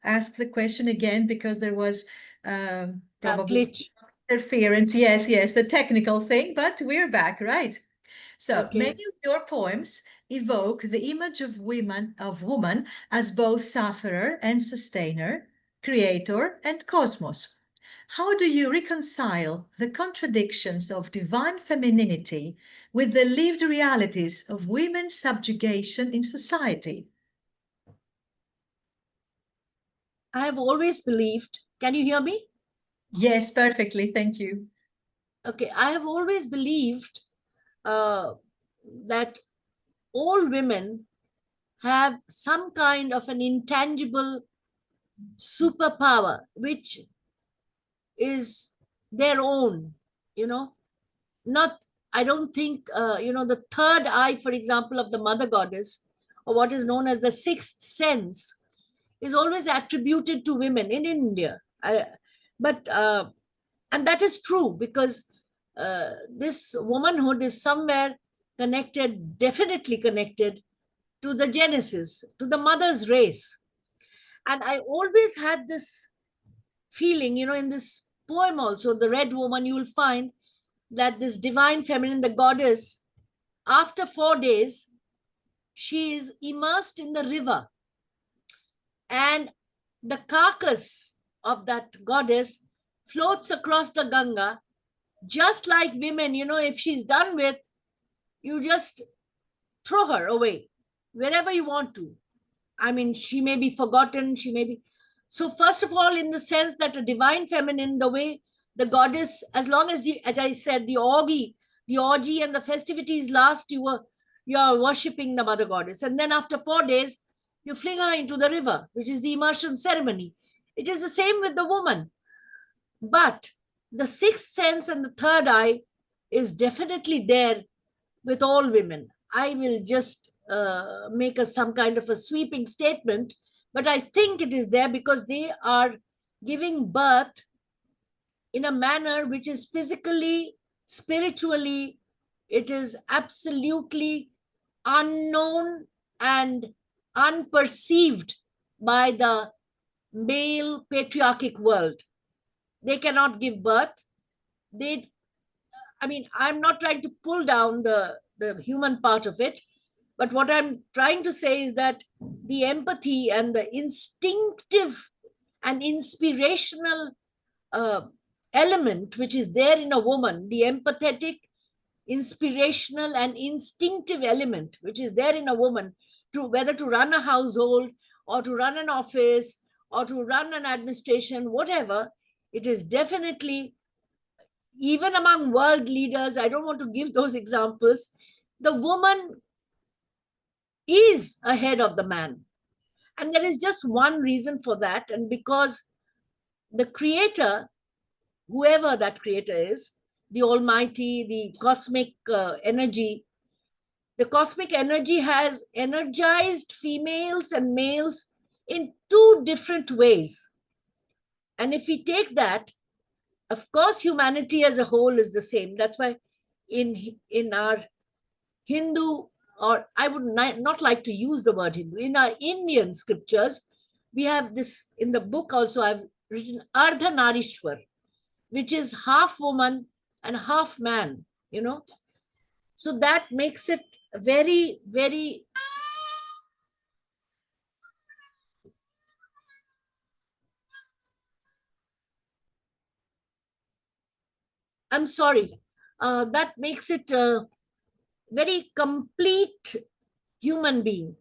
ask the question again because there was probably Glitch. interference. Yes, the technical thing, but we're back, right? So Okay. many of your poems evoke the image of woman as both sufferer and sustainer, creator and cosmos. How do you reconcile the contradictions of divine femininity with the lived realities of women's subjugation in society? I have always believed, can you hear me? Yes, perfectly. Thank you. Okay, I have always believed that all women have some kind of an intangible superpower which is their own, not, I don't think, the third eye, for example, of the mother goddess, or what is known as the sixth sense, is always attributed to women in India. And that is true because this womanhood is somewhere connected, definitely connected to the genesis, to the mother's race. And I always had this feeling, in this poem also, The Red Woman, you will find that this divine feminine, the goddess, after 4 days, she is immersed in the river. And the carcass of that goddess floats across the Ganga, just like women, if she's done with, you just throw her away wherever you want to. I mean, she may be forgotten, she may be. So, first of all, in the sense that a divine feminine, the way the goddess, as long as as I said, the the orgy and the festivities last, you are worshipping the mother goddess. And then after 4 days, you fling her into the river, which is the immersion ceremony. It is the same with the woman. But the sixth sense and the third eye is definitely there with all women. I will just make some kind of a sweeping statement, but I think it is there because they are giving birth in a manner which is physically, spiritually, it is absolutely unknown and unperceived by the male patriarchic world. They cannot give birth. I'm not trying to pull down the human part of it, but what I'm trying to say is that the empathy and the instinctive and inspirational element which is there in a woman, the empathetic, inspirational and instinctive element which is there in a woman, to whether to run a household or to run an office or to run an administration, whatever, it is definitely, even among world leaders, I don't want to give those examples, the woman is ahead of the man. And there is just one reason for that. And because the creator, whoever that creator is, the almighty, the cosmic energy, the cosmic energy has energized females and males in two different ways. And if we take that, of course, humanity as a whole is the same. That's why in our Hindu, or I would not like to use the word Hindu, in our Indian scriptures, we have this, in the book also I've written Ardhanarishwar, which is half woman and half man, So that makes it very, very... I'm sorry. That makes it a very complete human being.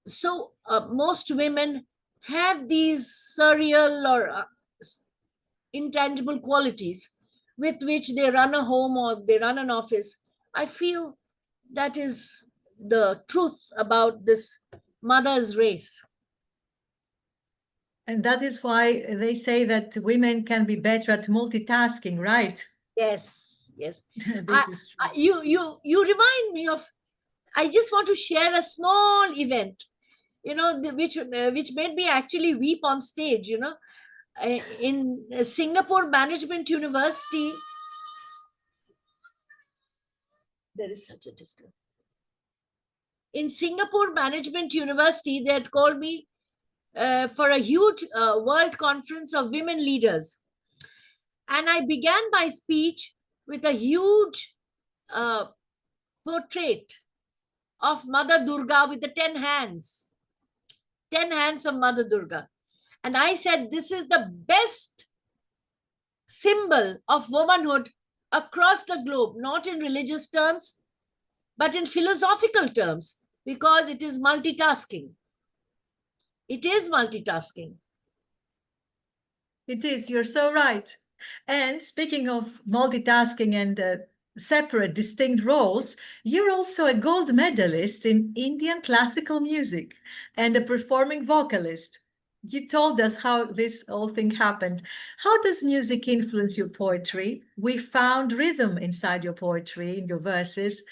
So most women have these surreal or intangible qualities with which they run a home or they run an office. I feel that is the truth about this mother's race. And that is why they say that women can be better at multitasking, right? Yes, yes. This is true. You remind me of, I just want to share a small event, which made me actually weep on stage, in Singapore Management University. There is such a disturbance. In Singapore Management University, they had called me for a huge world conference of women leaders. And I began my speech with a huge portrait of Mother Durga with the 10 hands. 10 hands of Mother Durga. And I said, this is the best symbol of womanhood across the globe, not in religious terms, but in philosophical terms, because it is multitasking. It is multitasking. It is, you're so right. And speaking of multitasking and separate, distinct roles, you're also a gold medalist in Indian classical music and a performing vocalist. You told us how this whole thing happened. How does music influence your poetry? We found rhythm inside your poetry, in your verses,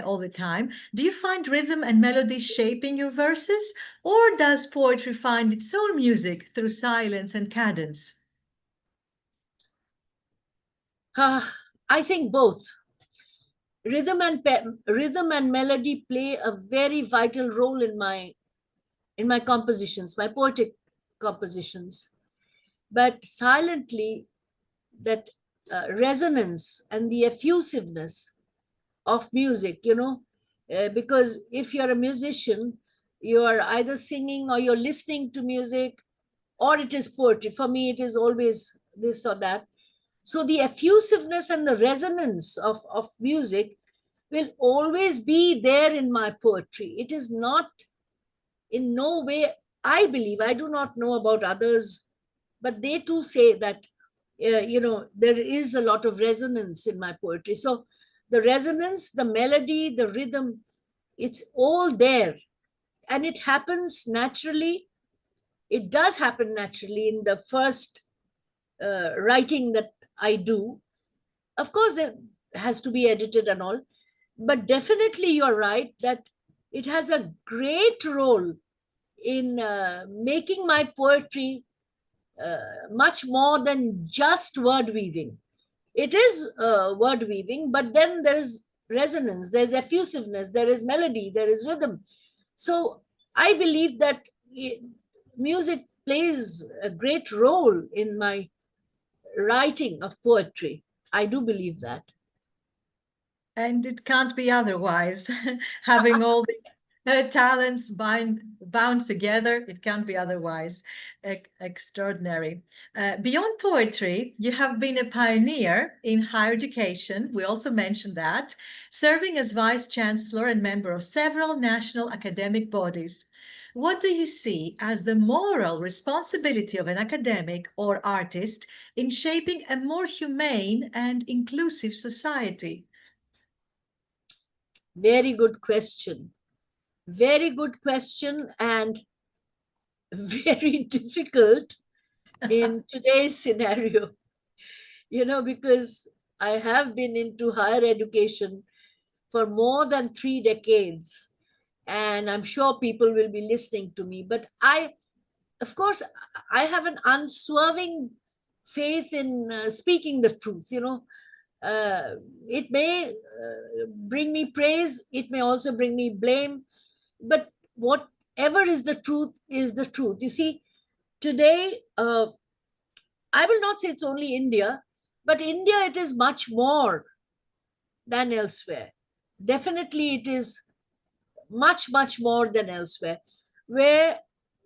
all the time. Do you find rhythm and melody shaping your verses, or does poetry find its own music through silence and cadence? I think both. Rhythm and melody play a very vital role in my compositions, my poetic compositions. But silently, that resonance and the effusiveness of music, because if you're a musician, you are either singing or you're listening to music, or it is poetry. For me, it is always this or that. So the effusiveness and the resonance of music will always be there in my poetry. It is not in no way, I believe, I do not know about others, but they too say that, there is a lot of resonance in my poetry. So the resonance, the melody, the rhythm, it's all there. And it happens naturally. It does happen naturally in the first writing that I do. Of course, it has to be edited and all, but definitely you're right that it has a great role in making my poetry much more than just word weaving. It is word weaving, but then there is resonance, there's effusiveness, there is melody, there is rhythm. So I believe that music plays a great role in my writing of poetry. I do believe that. And it can't be otherwise. Having all these talents bound together, it can't be otherwise. Extraordinary. Beyond poetry, you have been a pioneer in higher education. We also mentioned that, serving as vice chancellor and member of several national academic bodies. What do you see as the moral responsibility of an academic or artist in shaping a more humane and inclusive society? Very good question. Very good question, and very difficult in today's scenario, because I have been into higher education for more than 3 decades, and I'm sure people will be listening to me. But of course, I have an unswerving faith in speaking the truth. It may bring me praise, it may also bring me blame, but whatever is the truth is the truth. You see, today, I will not say it's only India, but India, it is much more than elsewhere. Definitely, it is much, much more than elsewhere, where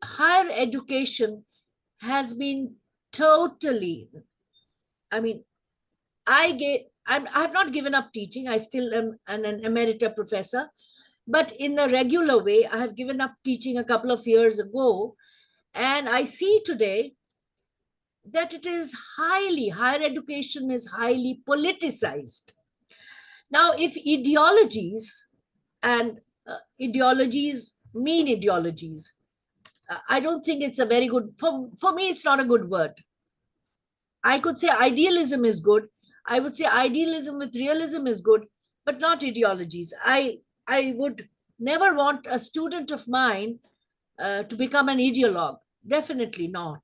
higher education has been totally, I mean, I've not given up teaching. I still am an emerita professor, but in a regular way, I have given up teaching a couple of years ago. And I see today that higher education is highly politicized. Now, if ideologies and ideologies mean ideologies, I don't think it's a very good, for me, it's not a good word. I could say idealism is good. I would say idealism with realism is good, but not ideologies. I would never want a student of mine to become an ideologue. Definitely not.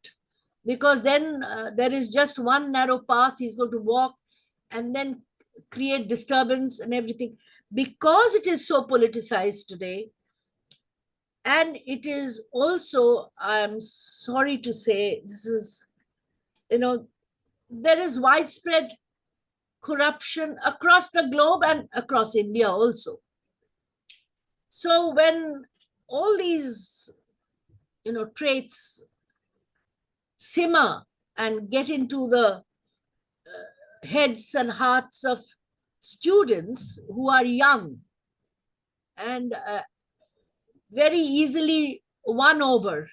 Because then there is just one narrow path he's going to walk and then create disturbance and everything. Because it is so politicized today, and it is also, I'm sorry to say, this is, there is widespread corruption across the globe and across India also. So when all these, traits simmer and get into the heads and hearts of students who are young and very easily won over,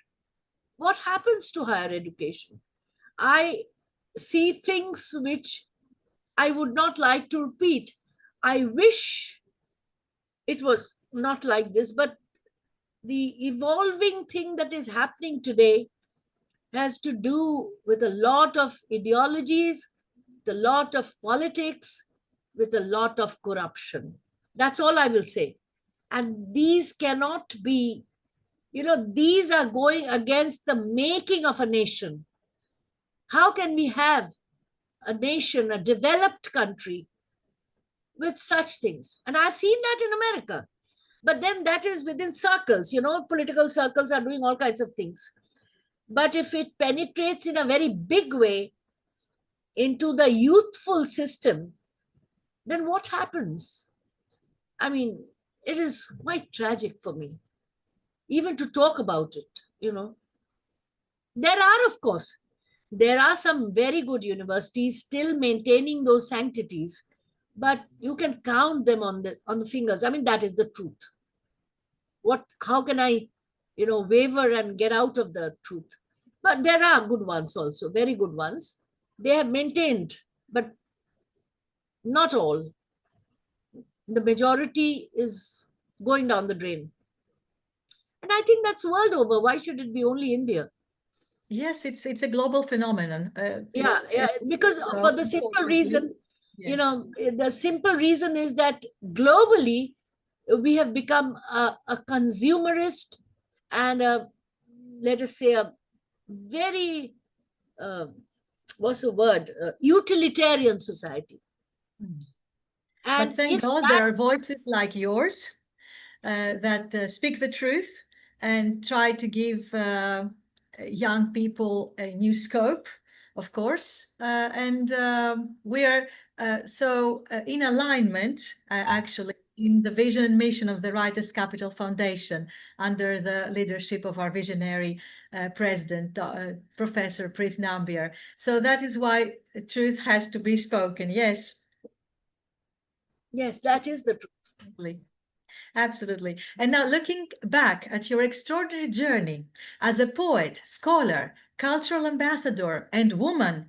what happens to higher education? I see things which I would not like to repeat. I wish it was not like this, but the evolving thing that is happening today has to do with a lot of ideologies, a lot of politics, with a lot of corruption. That's all I will say. And these cannot be, these are going against the making of a nation. How can we have a nation, a developed country, with such things? And I've seen that in America. But then that is within circles, political circles are doing all kinds of things. But if it penetrates in a very big way into the youthful system, then what happens? I mean, it is quite tragic for me, even to talk about it, There are, of course, there are some very good universities still maintaining those sanctities, but you can count them on the fingers. I mean, that is the truth. How can I, waver and get out of the truth? But there are good ones also, very good ones. They have maintained, but not all. the majority is going down the drain. And I think that's world over. Why should it be only India? Yes, it's a global phenomenon. Yeah, yeah, because for the simple reason, yes. the simple reason is that globally we have become a consumerist and let us say a very what's the word, utilitarian society. Mm. But And thank if God that, there are voices like yours that speak the truth and try to give young people a new scope, of course. And we're so in alignment, actually, in the vision and mission of the Writers' Capital Foundation under the leadership of our visionary president, Professor Preet Nambiar. So that is why truth has to be spoken. Yes. yes, that is the truth. Absolutely. Absolutely. And now looking back at your extraordinary journey as a poet, scholar, cultural ambassador, and woman,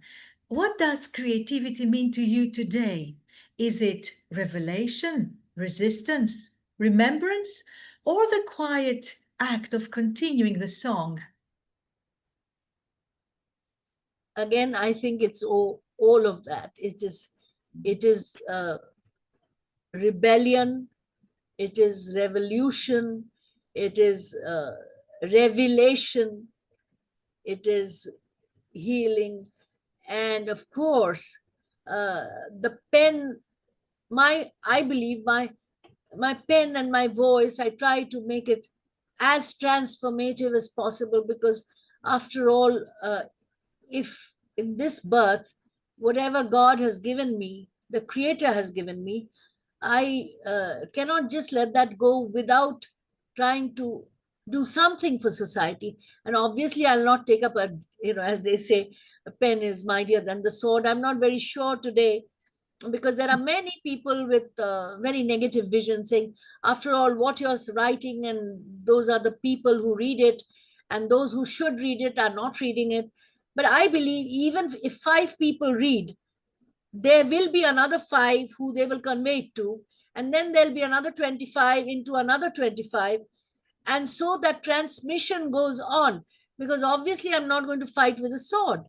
what does creativity mean to you today? Is it revelation, resistance, remembrance, or the quiet act of continuing the song? Again, I think it's all of that. It is rebellion, it is revolution, it is revelation, it is healing, and of course, the pen. I believe my pen and my voice. I try to make it as transformative as possible because, after all, if in this birth, whatever God has given me, the Creator has given me, I cannot just let that go without trying to do something for society. And obviously, I'll not take up as they say, a pen is mightier than the sword. I'm not very sure today because there are many people with very negative vision saying, after all, what you're writing, and those are the people who read it, and those who should read it are not reading it. But I believe even if 5 people read, there will be another 5 who they will convey it to, and then there'll be another 25 into another 25, and so that transmission goes on, because obviously I'm not going to fight with a sword.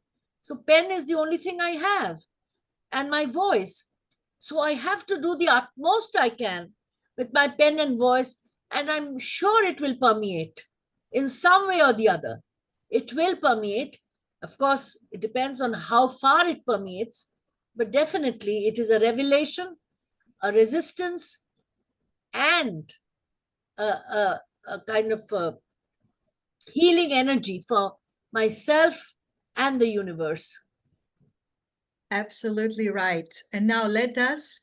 So pen is the only thing I have, and my voice. So I have to do the utmost I can with my pen and voice, and I'm sure it will permeate in some way or the other. It will permeate. Of course, it depends on how far it permeates, but definitely it is a revelation, a resistance, and a kind of healing energy for myself and the universe. Absolutely right. And now let us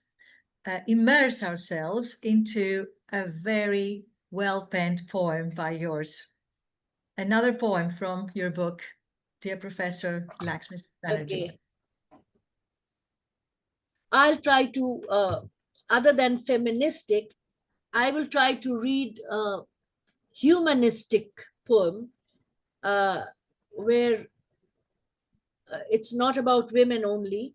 immerse ourselves into a very well-penned poem by yours. Another poem from your book, dear Professor Laksmisree Banerjee. Okay. I'll try to, other than feministic, I will try to read a humanistic poem where it's not about women only.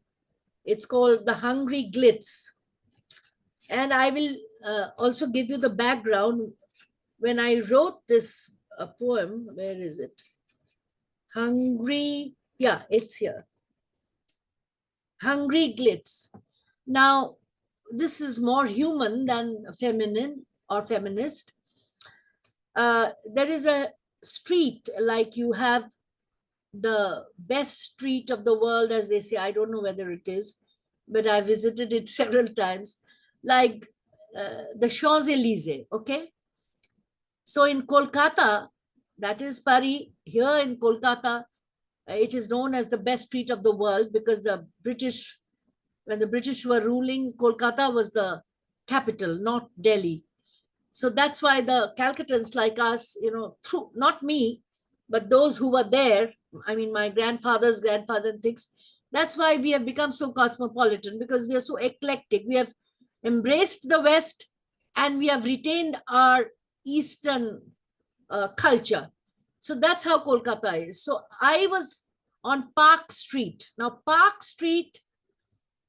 It's called The Hungry Glitz. And I will also give you the background. When I wrote this poem, where is it? Hungry, yeah, it's here. Hungry Glitz. Now, this is more human than feminine or feminist. There is a street, like you have the best street of the world, as they say. I don't know whether it is, but I visited it several times, like the Champs-Élysées, okay? So in Kolkata, that is Pari, here in Kolkata, it is known as the best street of the world because when the British were ruling, Kolkata was the capital, not Delhi. So that's why the Calcuttans like us, through not me, but those who were there, I mean, my grandfather's grandfather and things, that's why we have become so cosmopolitan, because we are so eclectic. We have embraced the West and we have retained our Eastern culture. So that's how Kolkata is. So I was on Park Street. Now, Park Street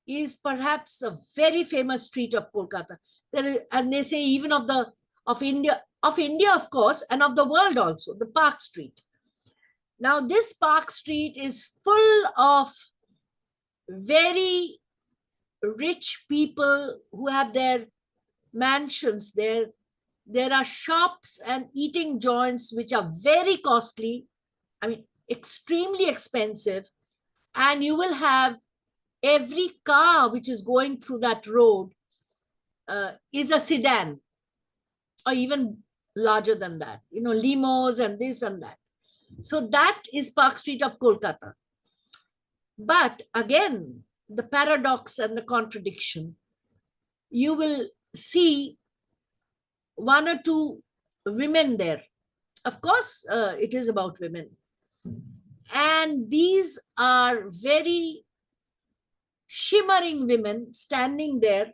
is perhaps a very famous street of Kolkata. And they say even of India, of course, and of the world also, the Park Street. Now, this Park Street is full of very rich people who have their mansions there. There are shops and eating joints which are very costly, I mean, extremely expensive. And you will have every car which is going through that road is a sedan, or even larger than that, limos and this and that. So that is Park Street of Kolkata. But again, the paradox and the contradiction, you will see one or two women there. Of course, it is about women. And these are very shimmering women standing there.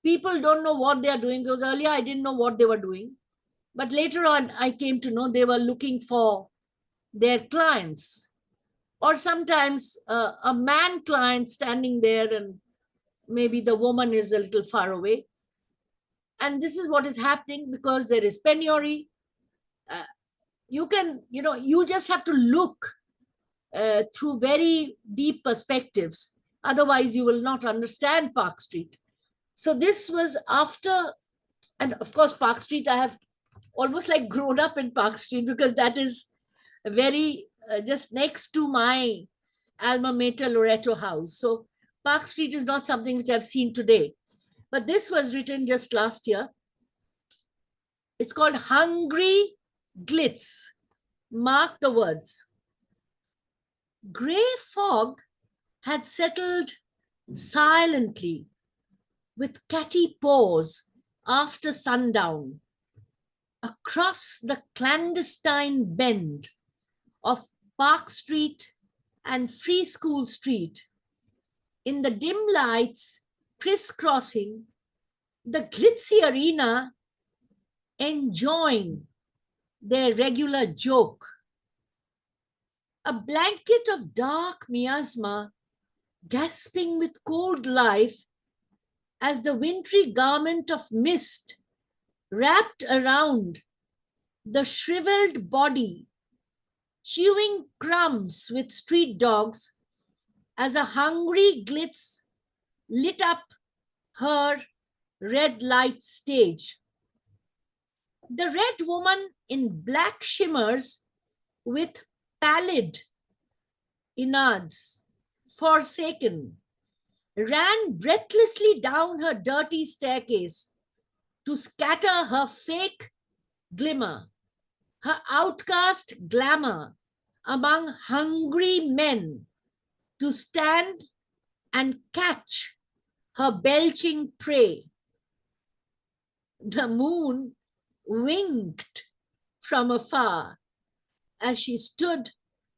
People don't know what they are doing, because earlier I didn't know what they were doing. But later on, I came to know they were looking for their clients. Or sometimes a man client standing there, and maybe the woman is a little far away. And this is what is happening because there is penury. You just have to look through very deep perspectives. Otherwise, you will not understand Park Street. So this was after, and of course, Park Street, I have almost like grown up in Park Street, because that is very just next to my alma mater, Loreto House. So Park Street is not something which I've seen today. But this was written just last year. It's called Hungry Glitz. Mark the words. Grey fog had settled silently with catty paws after sundown across the clandestine bend of Park Street and Free School Street. In the dim lights crisscrossing the glitzy arena, enjoying their regular joke. A blanket of dark miasma gasping with cold life as the wintry garment of mist wrapped around the shriveled body, chewing crumbs with street dogs as a hungry glitz lit up her red light stage. The red woman in black shimmers with pallid innards, forsaken, ran breathlessly down her dirty staircase to scatter her fake glimmer, her outcast glamour among hungry men, to stand and catch her belching prey. The moon winked from afar as she stood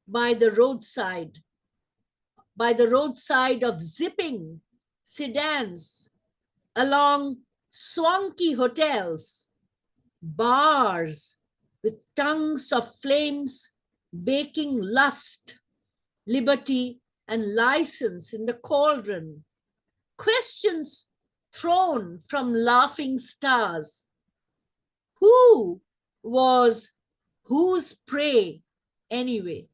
by the roadside of zipping sedans along swanky hotels, bars with tongues of flames baking lust, liberty, and license in the cauldron, questions thrown from laughing stars. Who was whose prey anyway?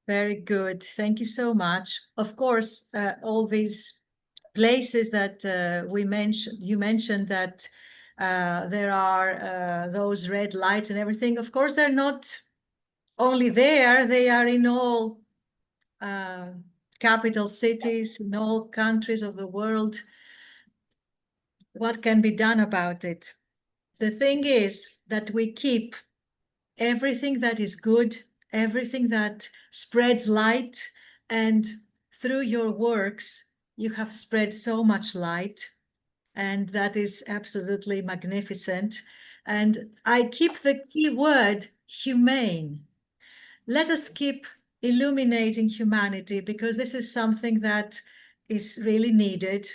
Very good. Thank you so much. Of course, all these places that you mentioned that there are those red lights and everything. Of course, they're not only there, they are in all capital cities, in all countries of the world. What can be done about it? The thing is that we keep everything that is good, everything that spreads light, and through your works, you have spread so much light, and that is absolutely magnificent. And I keep the key word humane. Let us keep illuminating humanity, because this is something that is really needed.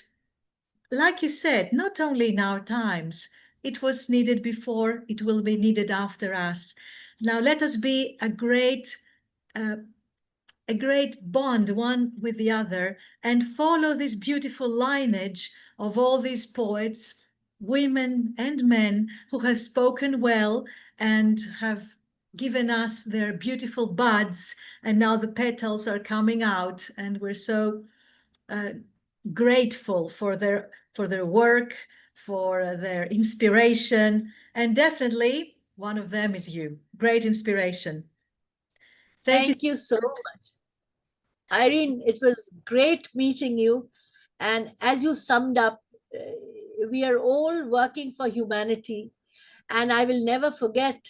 Like you said, not only in our times, it was needed before, it will be needed after us. Now let us be a great a great bond one with the other and follow this beautiful lineage of all these poets, women and men, who have spoken well and have given us their beautiful buds, and now the petals are coming out, and we're so grateful for their work, for their inspiration, and definitely one of them is you. Great inspiration. Thank you so much. Irene, it was great meeting you. And as you summed up, we are all working for humanity. And I will never forget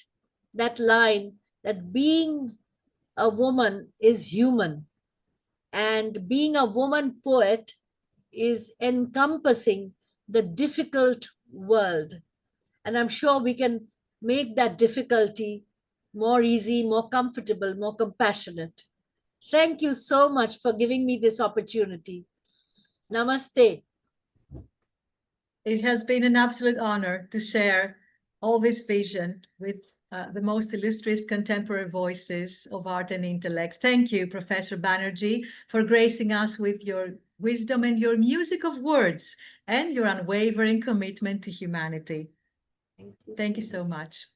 that line that being a woman is human. And being a woman poet is encompassing the difficult world. And I'm sure we can make that difficulty more easy, more comfortable, more compassionate. Thank you so much for giving me this opportunity. Namaste. It has been an absolute honor to share all this vision with the most illustrious contemporary voices of art and intellect. Thank you, Professor Banerjee, for gracing us with your wisdom and your music of words and your unwavering commitment to humanity. Thank you so much.